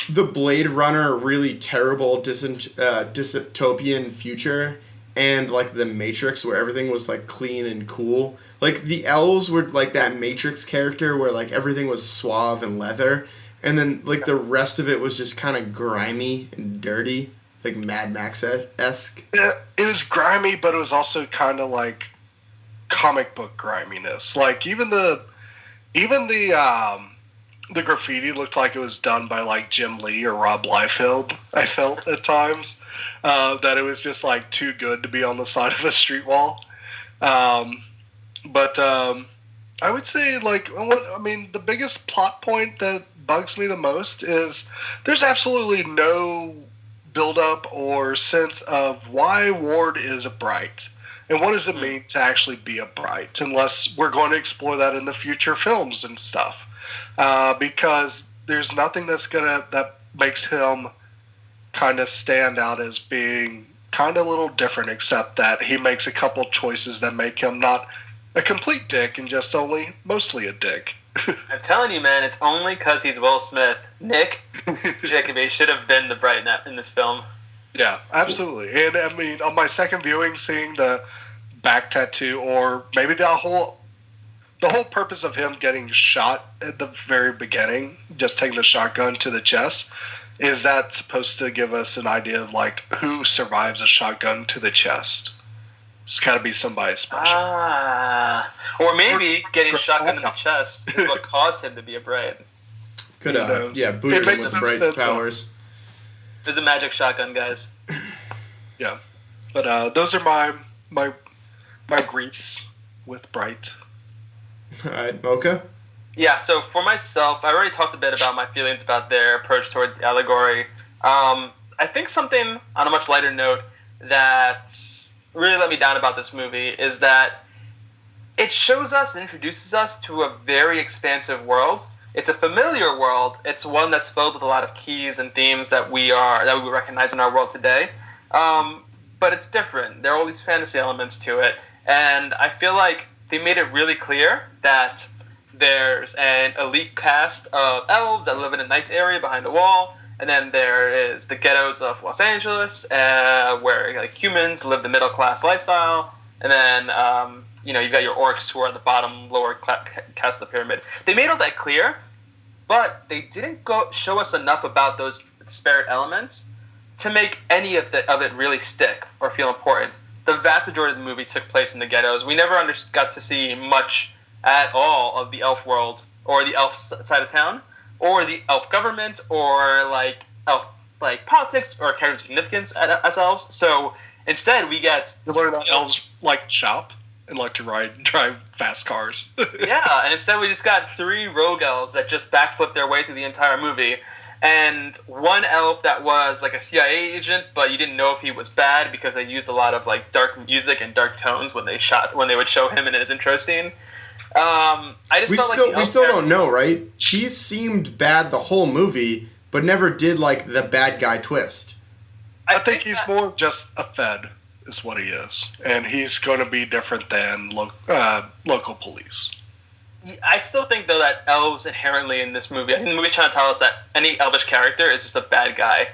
the Blade Runner really terrible dystopian future and like the Matrix, where everything was like clean and cool. Like the elves were like that Matrix character where like everything was suave and leather, and then like the rest of it was just kind of grimy and dirty, like Mad Max-esque. Yeah, it was grimy, but it was also kind of like comic book griminess. Like even the graffiti looked like it was done by like Jim Lee or Rob Liefeld. I felt at times that it was just like too good to be on the side of a street wall. But I would say like the biggest plot point that bugs me the most is there's absolutely no build-up or sense of why Ward is a Bright. And what does it mean to actually be a Bright, unless we're going to explore that in the future films and stuff. Because there's nothing that makes him kind of stand out as being kind of a little different, except that he makes a couple choices that make him not a complete dick and just mostly a dick. I'm telling you, man, it's only because he's Will Smith. Nick Jacoby should have been the Bright in this film. Yeah, absolutely. And I mean, on my second viewing, seeing the back tattoo, or maybe the whole purpose of him getting shot at the very beginning, just taking the shotgun to the chest, is that supposed to give us an idea of like who survives a shotgun to the chest? It's got to be somebody special. Or maybe getting shotgun in the chest is what caused him to be a Bright. Could boot him with Bright powers. There's a magic shotgun, guys. Yeah, but those are my griefs with Bright. All right, Mocha? Yeah, so for myself, I already talked a bit about my feelings about their approach towards the allegory. I think something on a much lighter note that really let me down about this movie is that it shows us and introduces us to a very expansive world. It's a familiar world. It's one that's filled with a lot of keys and themes that we recognize in our world today. But it's different. There are all these fantasy elements to it, and I feel like they made it really clear that there's an elite cast of elves that live in a nice area behind a wall, and then there is the ghettos of Los Angeles, where like humans live the middle class lifestyle, and then you've got your orcs who are the bottom lower cast of the pyramid. They made all that clear, but they didn't show us enough about those disparate elements to make any of it really stick or feel important. The vast majority of the movie took place in the ghettos. We never got to see much at all of the elf world or the elf side of town or the elf government or like elf like politics or character significance as elves. So instead we get... You learn that elves like to shop and like to drive fast cars. Yeah, and instead we just got 3 rogue elves that just backflip their way through the entire movie. And one elf that was like a CIA agent, but you didn't know if he was bad because they used a lot of like dark music and dark tones when they would show him in his intro scene. We still don't know, right? He seemed bad the whole movie, but never did like the bad guy twist. I think he's more just a Fed, is what he is, and he's going to be different than local police. I still think, though, that elves inherently in this movie, I think the movie's trying to tell us that any elvish character is just a bad guy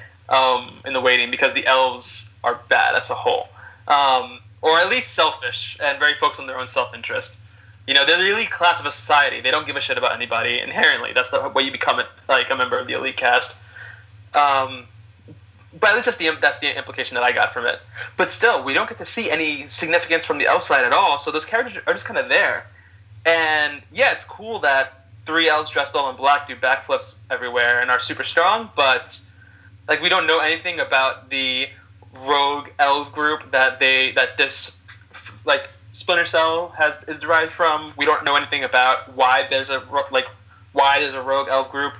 in the waiting because the elves are bad as a whole. Or at least selfish and very focused on their own self-interest. They're the elite class of a society. They don't give a shit about anybody inherently. That's the way you become a member of the elite cast. But at least that's the implication that I got from it. But still, we don't get to see any significance from the elf side at all, so those characters are just kind of there. And yeah, it's cool that 3 elves dressed all in black do backflips everywhere and are super strong, but like we don't know anything about the rogue elf group that this like Splinter Cell is derived from. We don't know anything about why there's a rogue elf group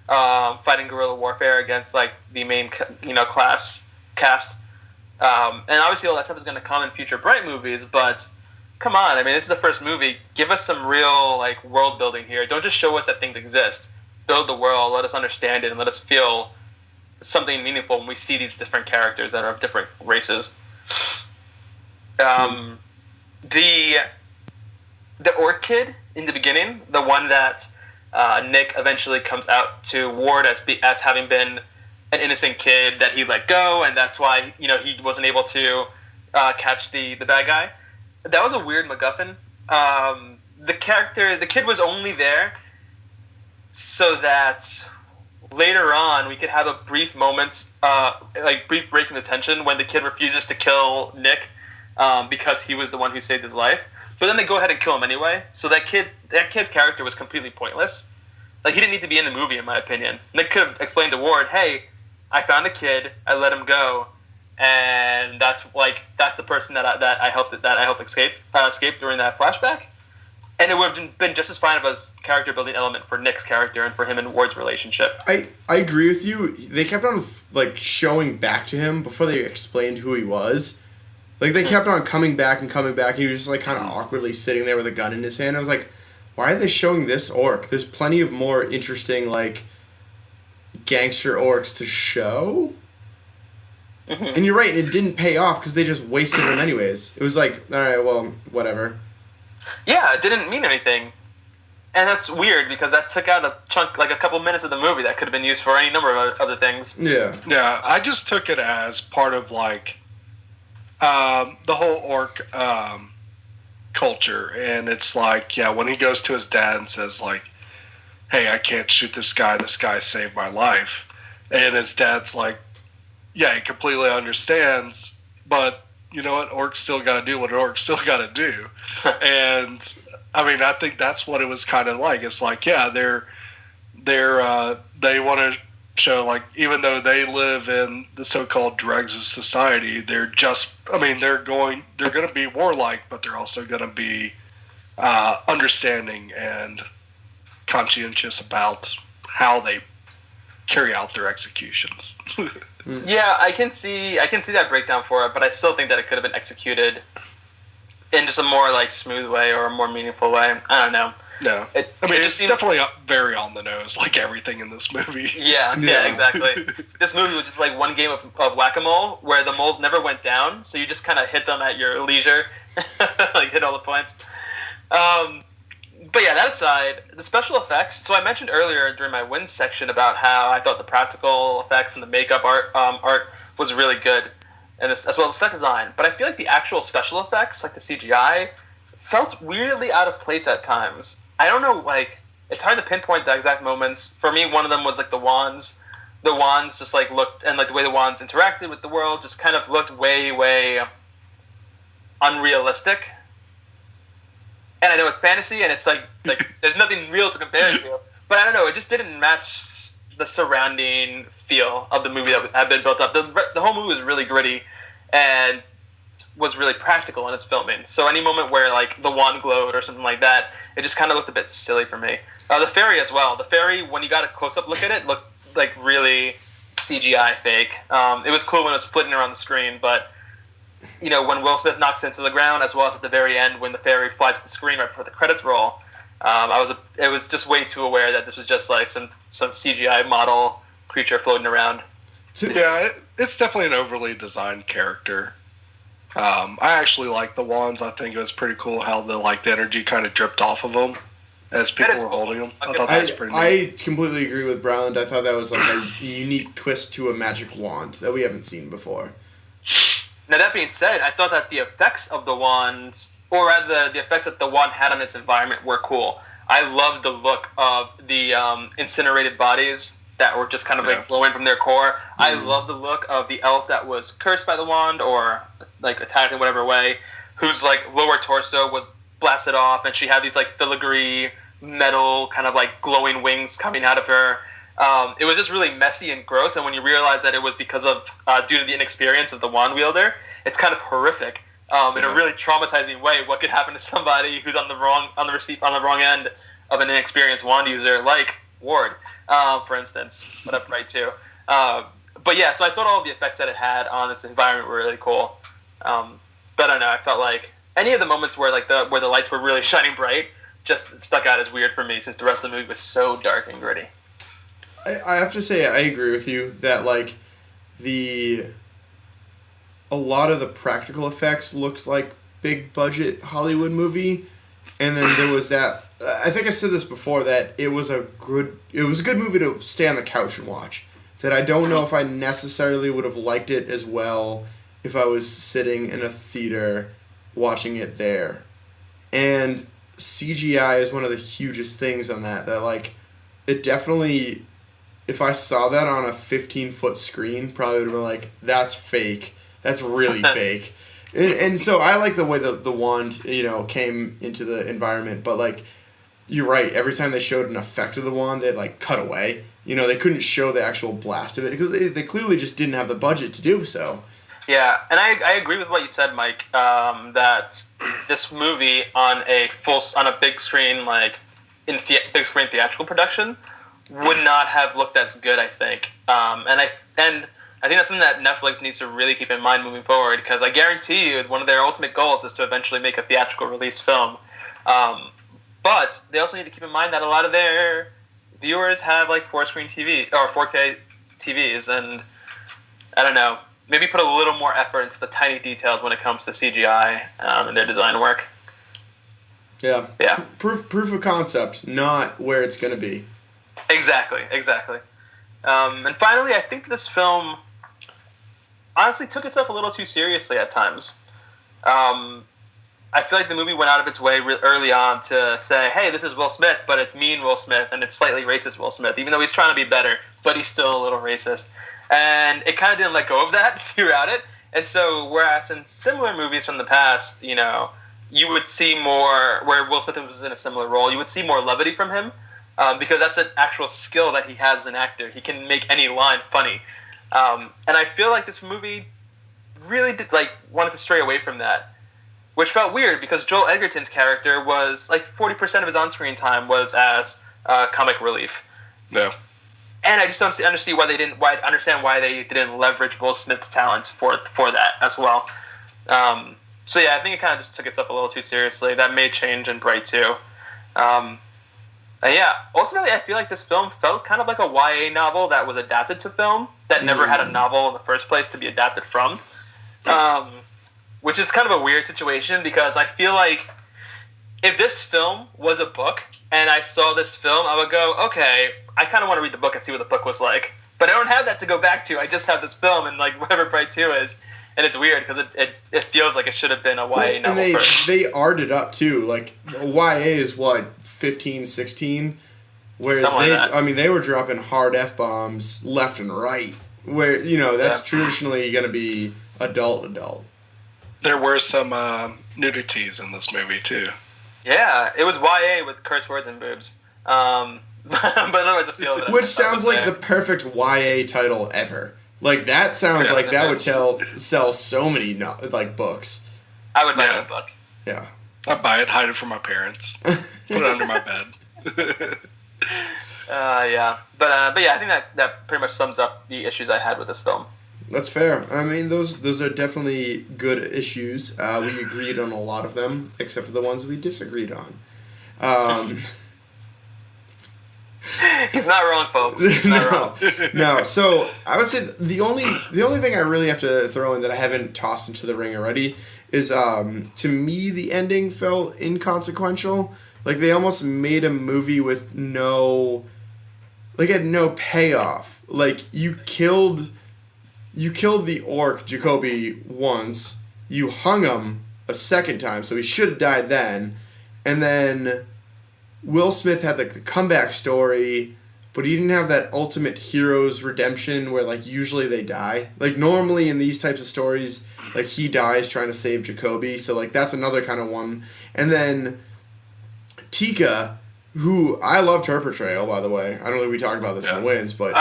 fighting guerrilla warfare against like the main cast. And obviously all that stuff is going to come in future Bright movies, but come on, I mean, this is the first movie. Give us some real, like, world building here. Don't just show us that things exist. Build the world, let us understand it, and let us feel something meaningful when we see these different characters that are of different races. The orc kid in the beginning, the one that Nick eventually comes out to Ward as having been an innocent kid that he let go, and that's why, he wasn't able to catch the bad guy. That was a weird MacGuffin. The kid was only there so that later on we could have a brief moment, brief break in the tension when the kid refuses to kill Nick because he was the one who saved his life. But then they go ahead and kill him anyway. So that kid's character was completely pointless. Like, he didn't need to be in the movie, in my opinion. Nick could have explained to Ward, "Hey, I found a kid. I let him go." And that's the person that I helped escape during that flashback, and it would have been just as fine of a character building element for Nick's character and for him and Ward's relationship. I agree with you. They kept on like showing back to him before they explained who he was. Like they kept on coming back. He was just like kind of awkwardly sitting there with a gun in his hand. I was like, why are they showing this orc? There's plenty of more interesting like gangster orcs to show. And you're right, it didn't pay off because they just wasted him anyways. It was like, all right, well, whatever. Yeah, it didn't mean anything. And that's weird because that took out a chunk, like a couple minutes of the movie that could have been used for any number of other things. Yeah. Yeah, I just took it as part of like the whole orc culture. And it's like, yeah, when he goes to his dad and says like, "Hey, I can't shoot this guy saved my life." And his dad's like, yeah, he completely understands, but you know what? Orcs still got to do what orcs still got to do. And I mean, I think that's what it was kind of like. It's like, yeah, they want to show like, even though they live in the so-called dregs of society, they're going to be warlike, but they're also going to be understanding and conscientious about how they carry out their executions. Yeah, I can see that breakdown for it, but I still think that it could have been executed in just a more like smooth way or a more meaningful way. I don't know. No, it's definitely very on the nose, like everything in this movie. Yeah, exactly. This movie was just like one game of whack-a-mole where the moles never went down, so you just kind of hit them at your leisure, like hit all the points. But yeah, that aside, the special effects. So I mentioned earlier during my wins section about how I thought the practical effects and the makeup art was really good, and as well as the set design. But I feel like the actual special effects, like the CGI, felt weirdly out of place at times. I don't know, like, it's hard to pinpoint the exact moments. For me, one of them was like the wands. The wands just like looked, and like the way the wands interacted with the world just kind of looked way, way unrealistic. And I know it's fantasy, and it's like there's nothing real to compare it to. But I don't know, it just didn't match the surrounding feel of the movie that had been built up. The whole movie was really gritty, and was really practical in its filming. So any moment where like the wand glowed or something like that, it just kind of looked a bit silly for me. The fairy as well. The fairy, when you got a close-up look at it, looked like really CGI fake. It was cool when it was flitting around the screen, but you know, when Will Smith knocks it into the ground, as well as at the very end when the fairy flies to the screen right before the credits roll, it was just way too aware that this was just like some CGI model creature floating around. Yeah, it's definitely an overly designed character. I actually like the wands. I think it was pretty cool how the energy kind of dripped off of them as people were holding them. I thought that was pretty neat. I completely agree with Browland. I thought that was like a unique twist to a magic wand that we haven't seen before. Now that being said, I thought that the effects of the wands, or rather the effects that the wand had on its environment, were cool. I loved the look of the incinerated bodies that were just kind of like glowing from their core. I love the look of the elf that was cursed by the wand or like attacked in whatever way, whose like lower torso was blasted off, and she had these like filigree metal kind of like glowing wings coming out of her. It was just really messy and gross, and when you realize that it was because of due to the inexperience of the wand wielder, it's kind of horrific in a really traumatizing way. What could happen to somebody who's on the wrong end of an inexperienced wand user, like Ward, for instance, what up right too. But yeah, so I thought all of the effects that it had on its environment were really cool. But I don't know, I felt like any of the moments where the lights were really shining bright just stuck out as weird for me, since the rest of the movie was so dark and gritty. I have to say, I agree with you that like a lot of the practical effects looked like big budget Hollywood movie, and then there was that. I think I said this before, that it was a good movie to stay on the couch and watch. That I don't know if I necessarily would have liked it as well if I was sitting in a theater watching it there. And CGI is one of the hugest things on that like, it definitely, if I saw that on a 15-foot screen, probably would have been like, that's fake. That's really fake. And so I like the way the wand, came into the environment, but like, you're right, every time they showed an effect of the wand, they'd like cut away. They couldn't show the actual blast of it because they clearly just didn't have the budget to do so. Yeah, and I agree with what you said, Mike. That this movie on a big screen, like big screen theatrical production, would not have looked as good, I think. And I think that's something that Netflix needs to really keep in mind moving forward, because I guarantee you one of their ultimate goals is to eventually make a theatrical release film. But they also need to keep in mind that a lot of their viewers have like 4-screen TV or 4K TVs, and I don't know, maybe put a little more effort into the tiny details when it comes to CGI and their design work. Yeah. Yeah. Proof of concept, not where it's going to be. Exactly. And finally, I think this film honestly took itself a little too seriously at times. I feel like the movie went out of its way early on to say, hey, this is Will Smith, but it's mean Will Smith, and it's slightly racist Will Smith, even though he's trying to be better, but he's still a little racist. And it kind of didn't let go of that throughout it. And so, whereas in similar movies from the past, you would see more, where Will Smith was in a similar role, you would see more levity from him, because that's an actual skill that he has as an actor. He can make any line funny. And I feel like this movie really wanted to stray away from that, which felt weird because Joel Edgerton's character was like 40% of his on-screen time was as comic relief. No. And I just don't understand why they didn't leverage Will Smith's talents for that as well. So yeah, I think it kind of just took itself a little too seriously. That may change in Bright 2. Yeah, ultimately, I feel like this film felt kind of like a YA novel that was adapted to film that never had a novel in the first place to be adapted from, which is kind of a weird situation because I feel like if this film was a book and I saw this film, I would go, okay, I kind of want to read the book and see what the book was like. But I don't have that to go back to. I just have this film and like whatever Bright 2 is. And it's weird because it feels like it should have been a YA novel and first. they arted up too. Like YA is what, 15, 16? Whereas they were dropping hard F-bombs left and right. Where, that's traditionally going to be adult. There were some nudities in this movie too. Yeah, it was YA with curse words and boobs. But otherwise I feel that. Which sounds like the perfect YA title ever. Like, that sounds like that would sell so many, books. I would buy that book. Yeah. I'd buy it, hide it from my parents. Put it under my bed. Yeah. But yeah, I think that pretty much sums up the issues I had with this film. That's fair. I mean, those are definitely good issues. We agreed on a lot of them, except for the ones we disagreed on. He's not wrong, folks. He's not wrong. No. So I would say the only thing I really have to throw in that I haven't tossed into the ring already is to me the ending felt inconsequential. Like they almost made a movie with had no payoff. Like you killed the orc Jacoby once. You hung him a second time, so he should have died then, and then Will Smith had the comeback story, but he didn't have that ultimate hero's redemption where usually they die. Like normally in these types of stories, he dies trying to save Jacoby, so that's another kind of one. And then Tika, who I loved her portrayal, by the way. I don't think we talked about this in the wins, but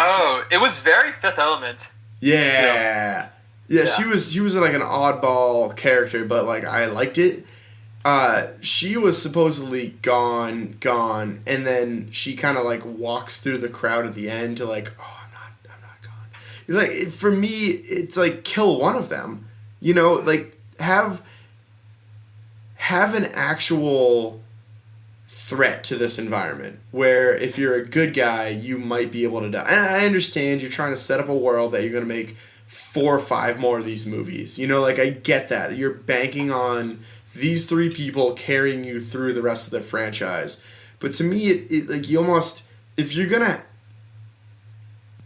it was very Fifth Element. Yeah. She was like an oddball character, but I liked it. She was supposedly gone, and then she kind of walks through the crowd at the end to I'm not gone. For me, it's kill one of them. Have an actual threat to this environment where if you're a good guy, you might be able to die. And I understand you're trying to set up a world that you're going to make 4 or 5 more of these movies. I get that. You're banking on these 3 people carrying you through the rest of the franchise. But to me, it you almost, if you're gonna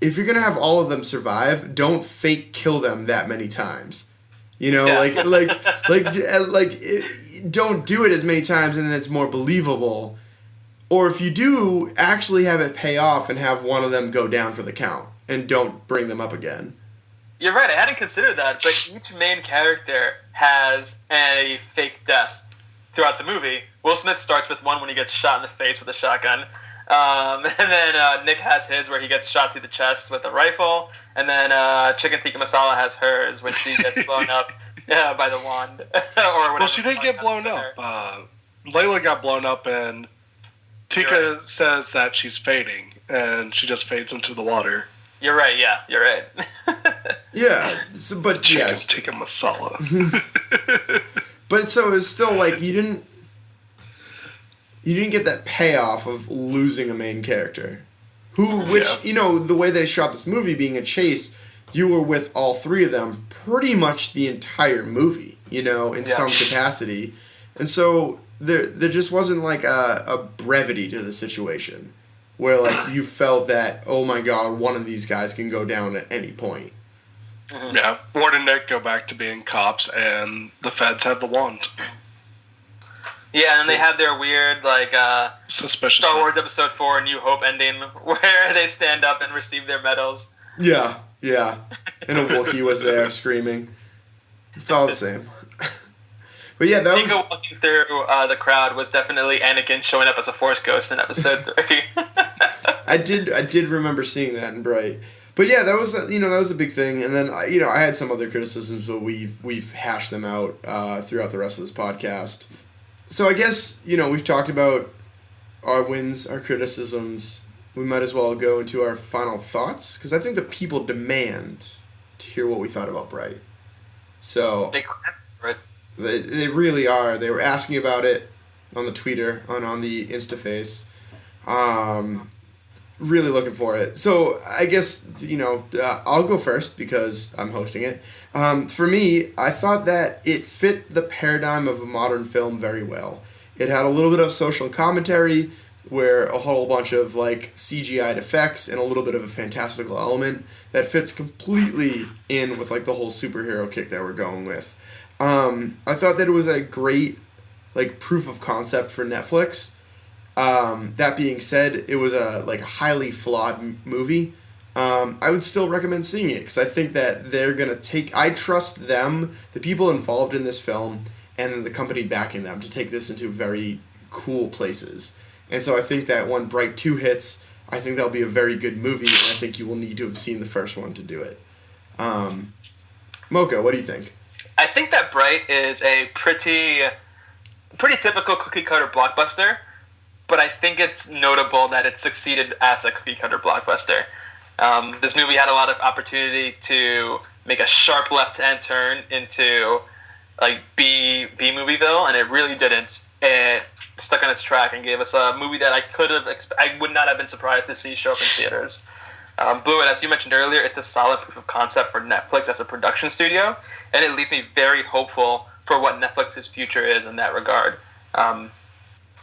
have all of them survive, don't fake kill them that many times. Don't do it as many times and then it's more believable. Or if you do, actually have it pay off and have one of them go down for the count and don't bring them up again. You're right, I hadn't considered that, but each main character has a fake death throughout the movie. Will Smith starts with one when he gets shot in the face with a shotgun. And then Nick has his where he gets shot through the chest with a rifle. And then Chicken Tikka Masala has hers when she gets blown up by the wand. Or whatever. Well, she didn't get blown up. Layla got blown up, and Tikka says that she's fading, and she just fades into the water. You're right, yeah, you're right. Yeah, but Chicken Tikka Masala. But so it's still you didn't get that payoff of losing a main character. The way they shot this movie being a chase, you were with all 3 of them pretty much the entire movie, in some capacity. And so there just wasn't a brevity to the situation where you felt that, oh my god, one of these guys can go down at any point. Mm-hmm. Yeah, Ward and Nick go back to being cops, and the feds have the wand. Yeah, and they have their weird, suspicious Star Wars Episode 4 New Hope ending where they stand up and receive their medals. Yeah. And a Wookiee was there screaming. It's all the same. But yeah, that Nico walking through the crowd was definitely Anakin showing up as a Force ghost in Episode 3. I did remember seeing that in Bright. But yeah, that was a big thing. And then I had some other criticisms, but we've hashed them out throughout the rest of this podcast. So I guess we've talked about our wins, our criticisms. We might as well go into our final thoughts because I think the people demand to hear what we thought about Bright. So They really are. They were asking about it on the Twitter and on the Instaface. Really looking for it. So I guess, I'll go first because I'm hosting it. For me, I thought that it fit the paradigm of a modern film very well. It had a little bit of social commentary where a whole bunch of like CGI'd effects and a little bit of a fantastical element that fits completely in with like the whole superhero kick that we're going with. I thought that it was a great like proof of concept for Netflix. That being said, it was a highly flawed movie. I would still recommend seeing it because I think that they're gonna I trust them, the people involved in this film, and the company backing them to take this into very cool places. And so I think that when Bright 2 hits, I think that'll be a very good movie, and I think you will need to have seen the first one to do it. Mocha, what do you think? I think that Bright is a pretty typical cookie-cutter blockbuster, but I think it's notable that it succeeded as a cookie-cutter blockbuster. This movie had a lot of opportunity to make a sharp left-hand turn into B Movieville, and it really didn't. It stuck on its track and gave us a movie that I would not have been surprised to see show up in theaters. Blue, as you mentioned earlier, it's a solid proof of concept for Netflix as a production studio, and it leaves me very hopeful for what Netflix's future is in that regard.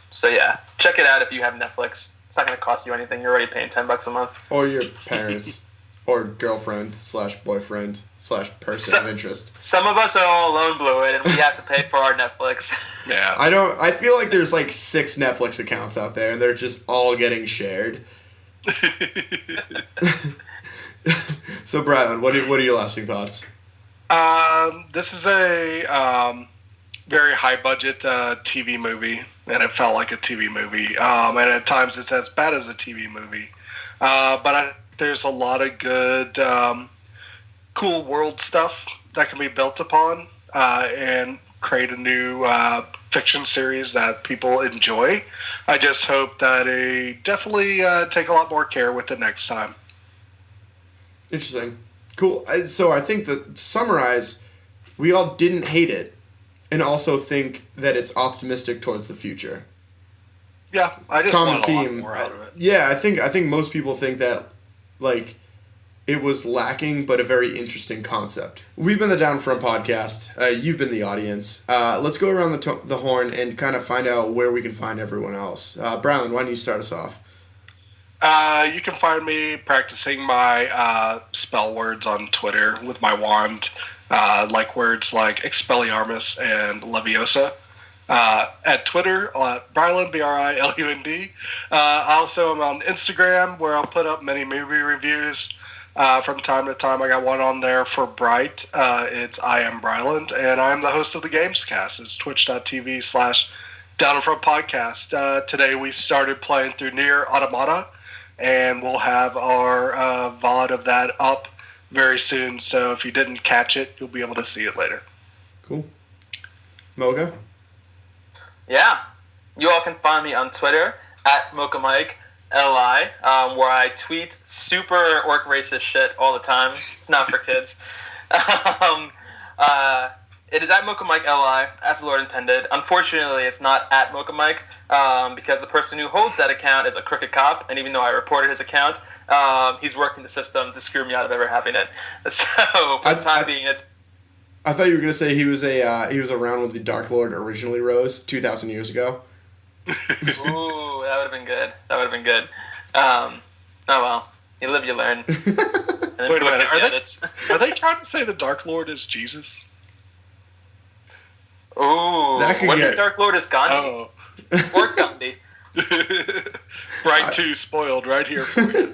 So yeah, check it out if you have Netflix. It's not going to cost you anything. You're already paying $10 a month. Or your parents, or girlfriend/boyfriend/person of interest. Some of us are all alone, Blue, and we have to pay for our Netflix. Yeah. I feel like there's 6 Netflix accounts out there, and they're just all getting shared. So, Brian, what are your lasting thoughts? This is a very high-budget TV movie, and it felt like a TV movie. And at times it's as bad as a TV movie. But there's a lot of good, cool world stuff that can be built upon and create a new fiction series that people enjoy. I just hope that they definitely take a lot more care with it next time. Interesting. Cool. So I think that, to summarize, we all didn't hate it and also think that it's optimistic towards the future. Yeah, I just want a lot more out of it. Yeah, I think most people think that, it was lacking, but a very interesting concept. We've been the Down Front podcast. You've been the audience. Let's go around the horn and kind of find out where we can find everyone else. Brown, why don't you start us off? You can find me practicing my spell words on Twitter with my wand, words like Expelliarmus and Leviosa. At Twitter, Brilund, Brilund. Also, I'm on Instagram, where I'll put up many movie reviews. From time to time, I got one on there for Bright. It's I Am Brilund, and I'm the host of the Gamescast. It's twitch.tv/Down in Front Podcast. Today we started playing through Nier Automata, and we'll have our VOD of that up very soon. So if you didn't catch it, you'll be able to see it later. Cool. Mocha? Yeah. You all can find me on Twitter at MochaMike. LI, where I tweet super orc racist shit all the time. It's not for kids. It is at MochaMike LI, as the Lord intended. Unfortunately, it's not at MochaMike, because the person who holds that account is a crooked cop, and even though I reported his account, he's working the system to screw me out of ever having it. So, for the time being, it's... I thought you were going to say he was around when the Dark Lord originally rose 2,000 years ago. Ooh, that would have been good. Oh well, you live, you learn. And then Wait a minute, are they trying to say the Dark Lord is Jesus? Ooh, the Dark Lord is Gandhi? Oh. Or Gandhi. Bright 2 spoiled right here for you.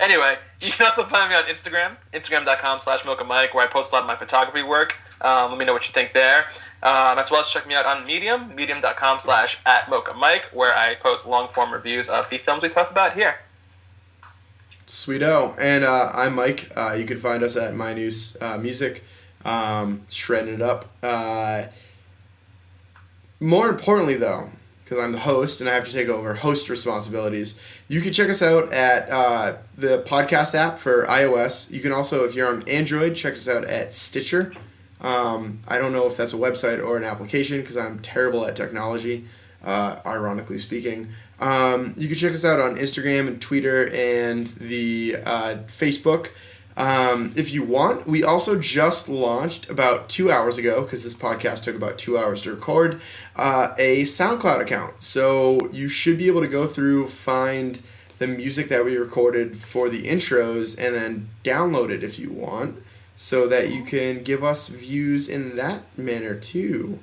Anyway, you can also find me on Instagram, instagram.com/MochaMike, where I post a lot of my photography work. Let me know what you think there. As well as check me out on Medium, medium.com/@MochaMike, where I post long-form reviews of the films we talk about here. Sweeto. And I'm Mike. You can find us at My News Music, shredding it up. More importantly, though, because I'm the host and I have to take over host responsibilities. You can check us out at the podcast app for iOS. You can also, if you're on Android, check us out at Stitcher. I don't know if that's a website or an application because I'm terrible at technology, ironically speaking. You can check us out on Instagram and Twitter and the Facebook. If you want, we also just launched about 2 hours ago, because this podcast took about 2 hours to record, a SoundCloud account. So you should be able to go through, find the music that we recorded for the intros, and then download it if you want, so that you can give us views in that manner too.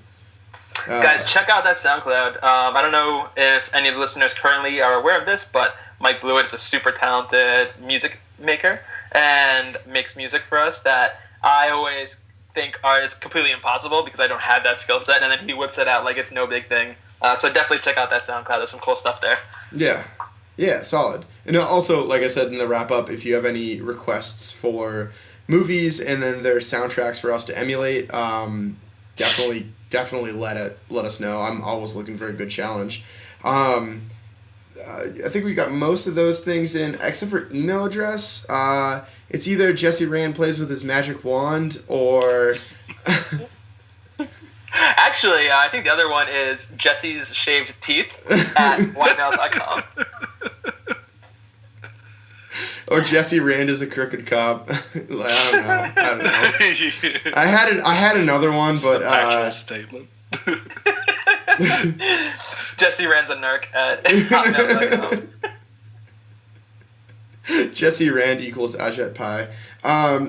Guys, check out that SoundCloud. I don't know if any of the listeners currently are aware of this, but Mike Blewett is a super talented music maker and makes music for us that I always think is completely impossible because I don't have that skill set, and then he whips it out like it's no big thing. So definitely check out that SoundCloud. There's some cool stuff there. Yeah, solid. And also, like I said in the wrap-up, if you have any requests for movies and then their soundtracks for us to emulate, definitely let us know. I'm always looking for a good challenge. I think we got most of those things in, except for email address. It's either Jesse Rand plays with his magic wand or... Actually, I think the other one is Jesse's shaved teeth at ymail.com. Or Jesse Rand is a crooked cop. I don't know. I had another one, but actual statement. Jesse Rand's a narc at hotmail.com. Jesse Rand equals Ajit Pai.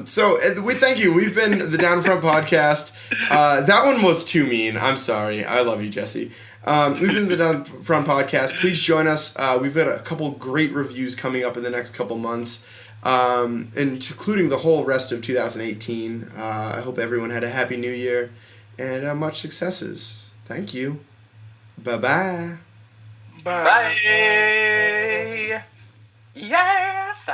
So we thank you. We've been the Down Front Podcast. That one was too mean. I'm sorry. I love you, Jesse. We've been the Down Front Podcast. Please join us. We've got a couple great reviews coming up in the next couple months, including the whole rest of 2018. I hope everyone had a happy new year and much successes. Thank you. Bye-bye. Bye. Yes.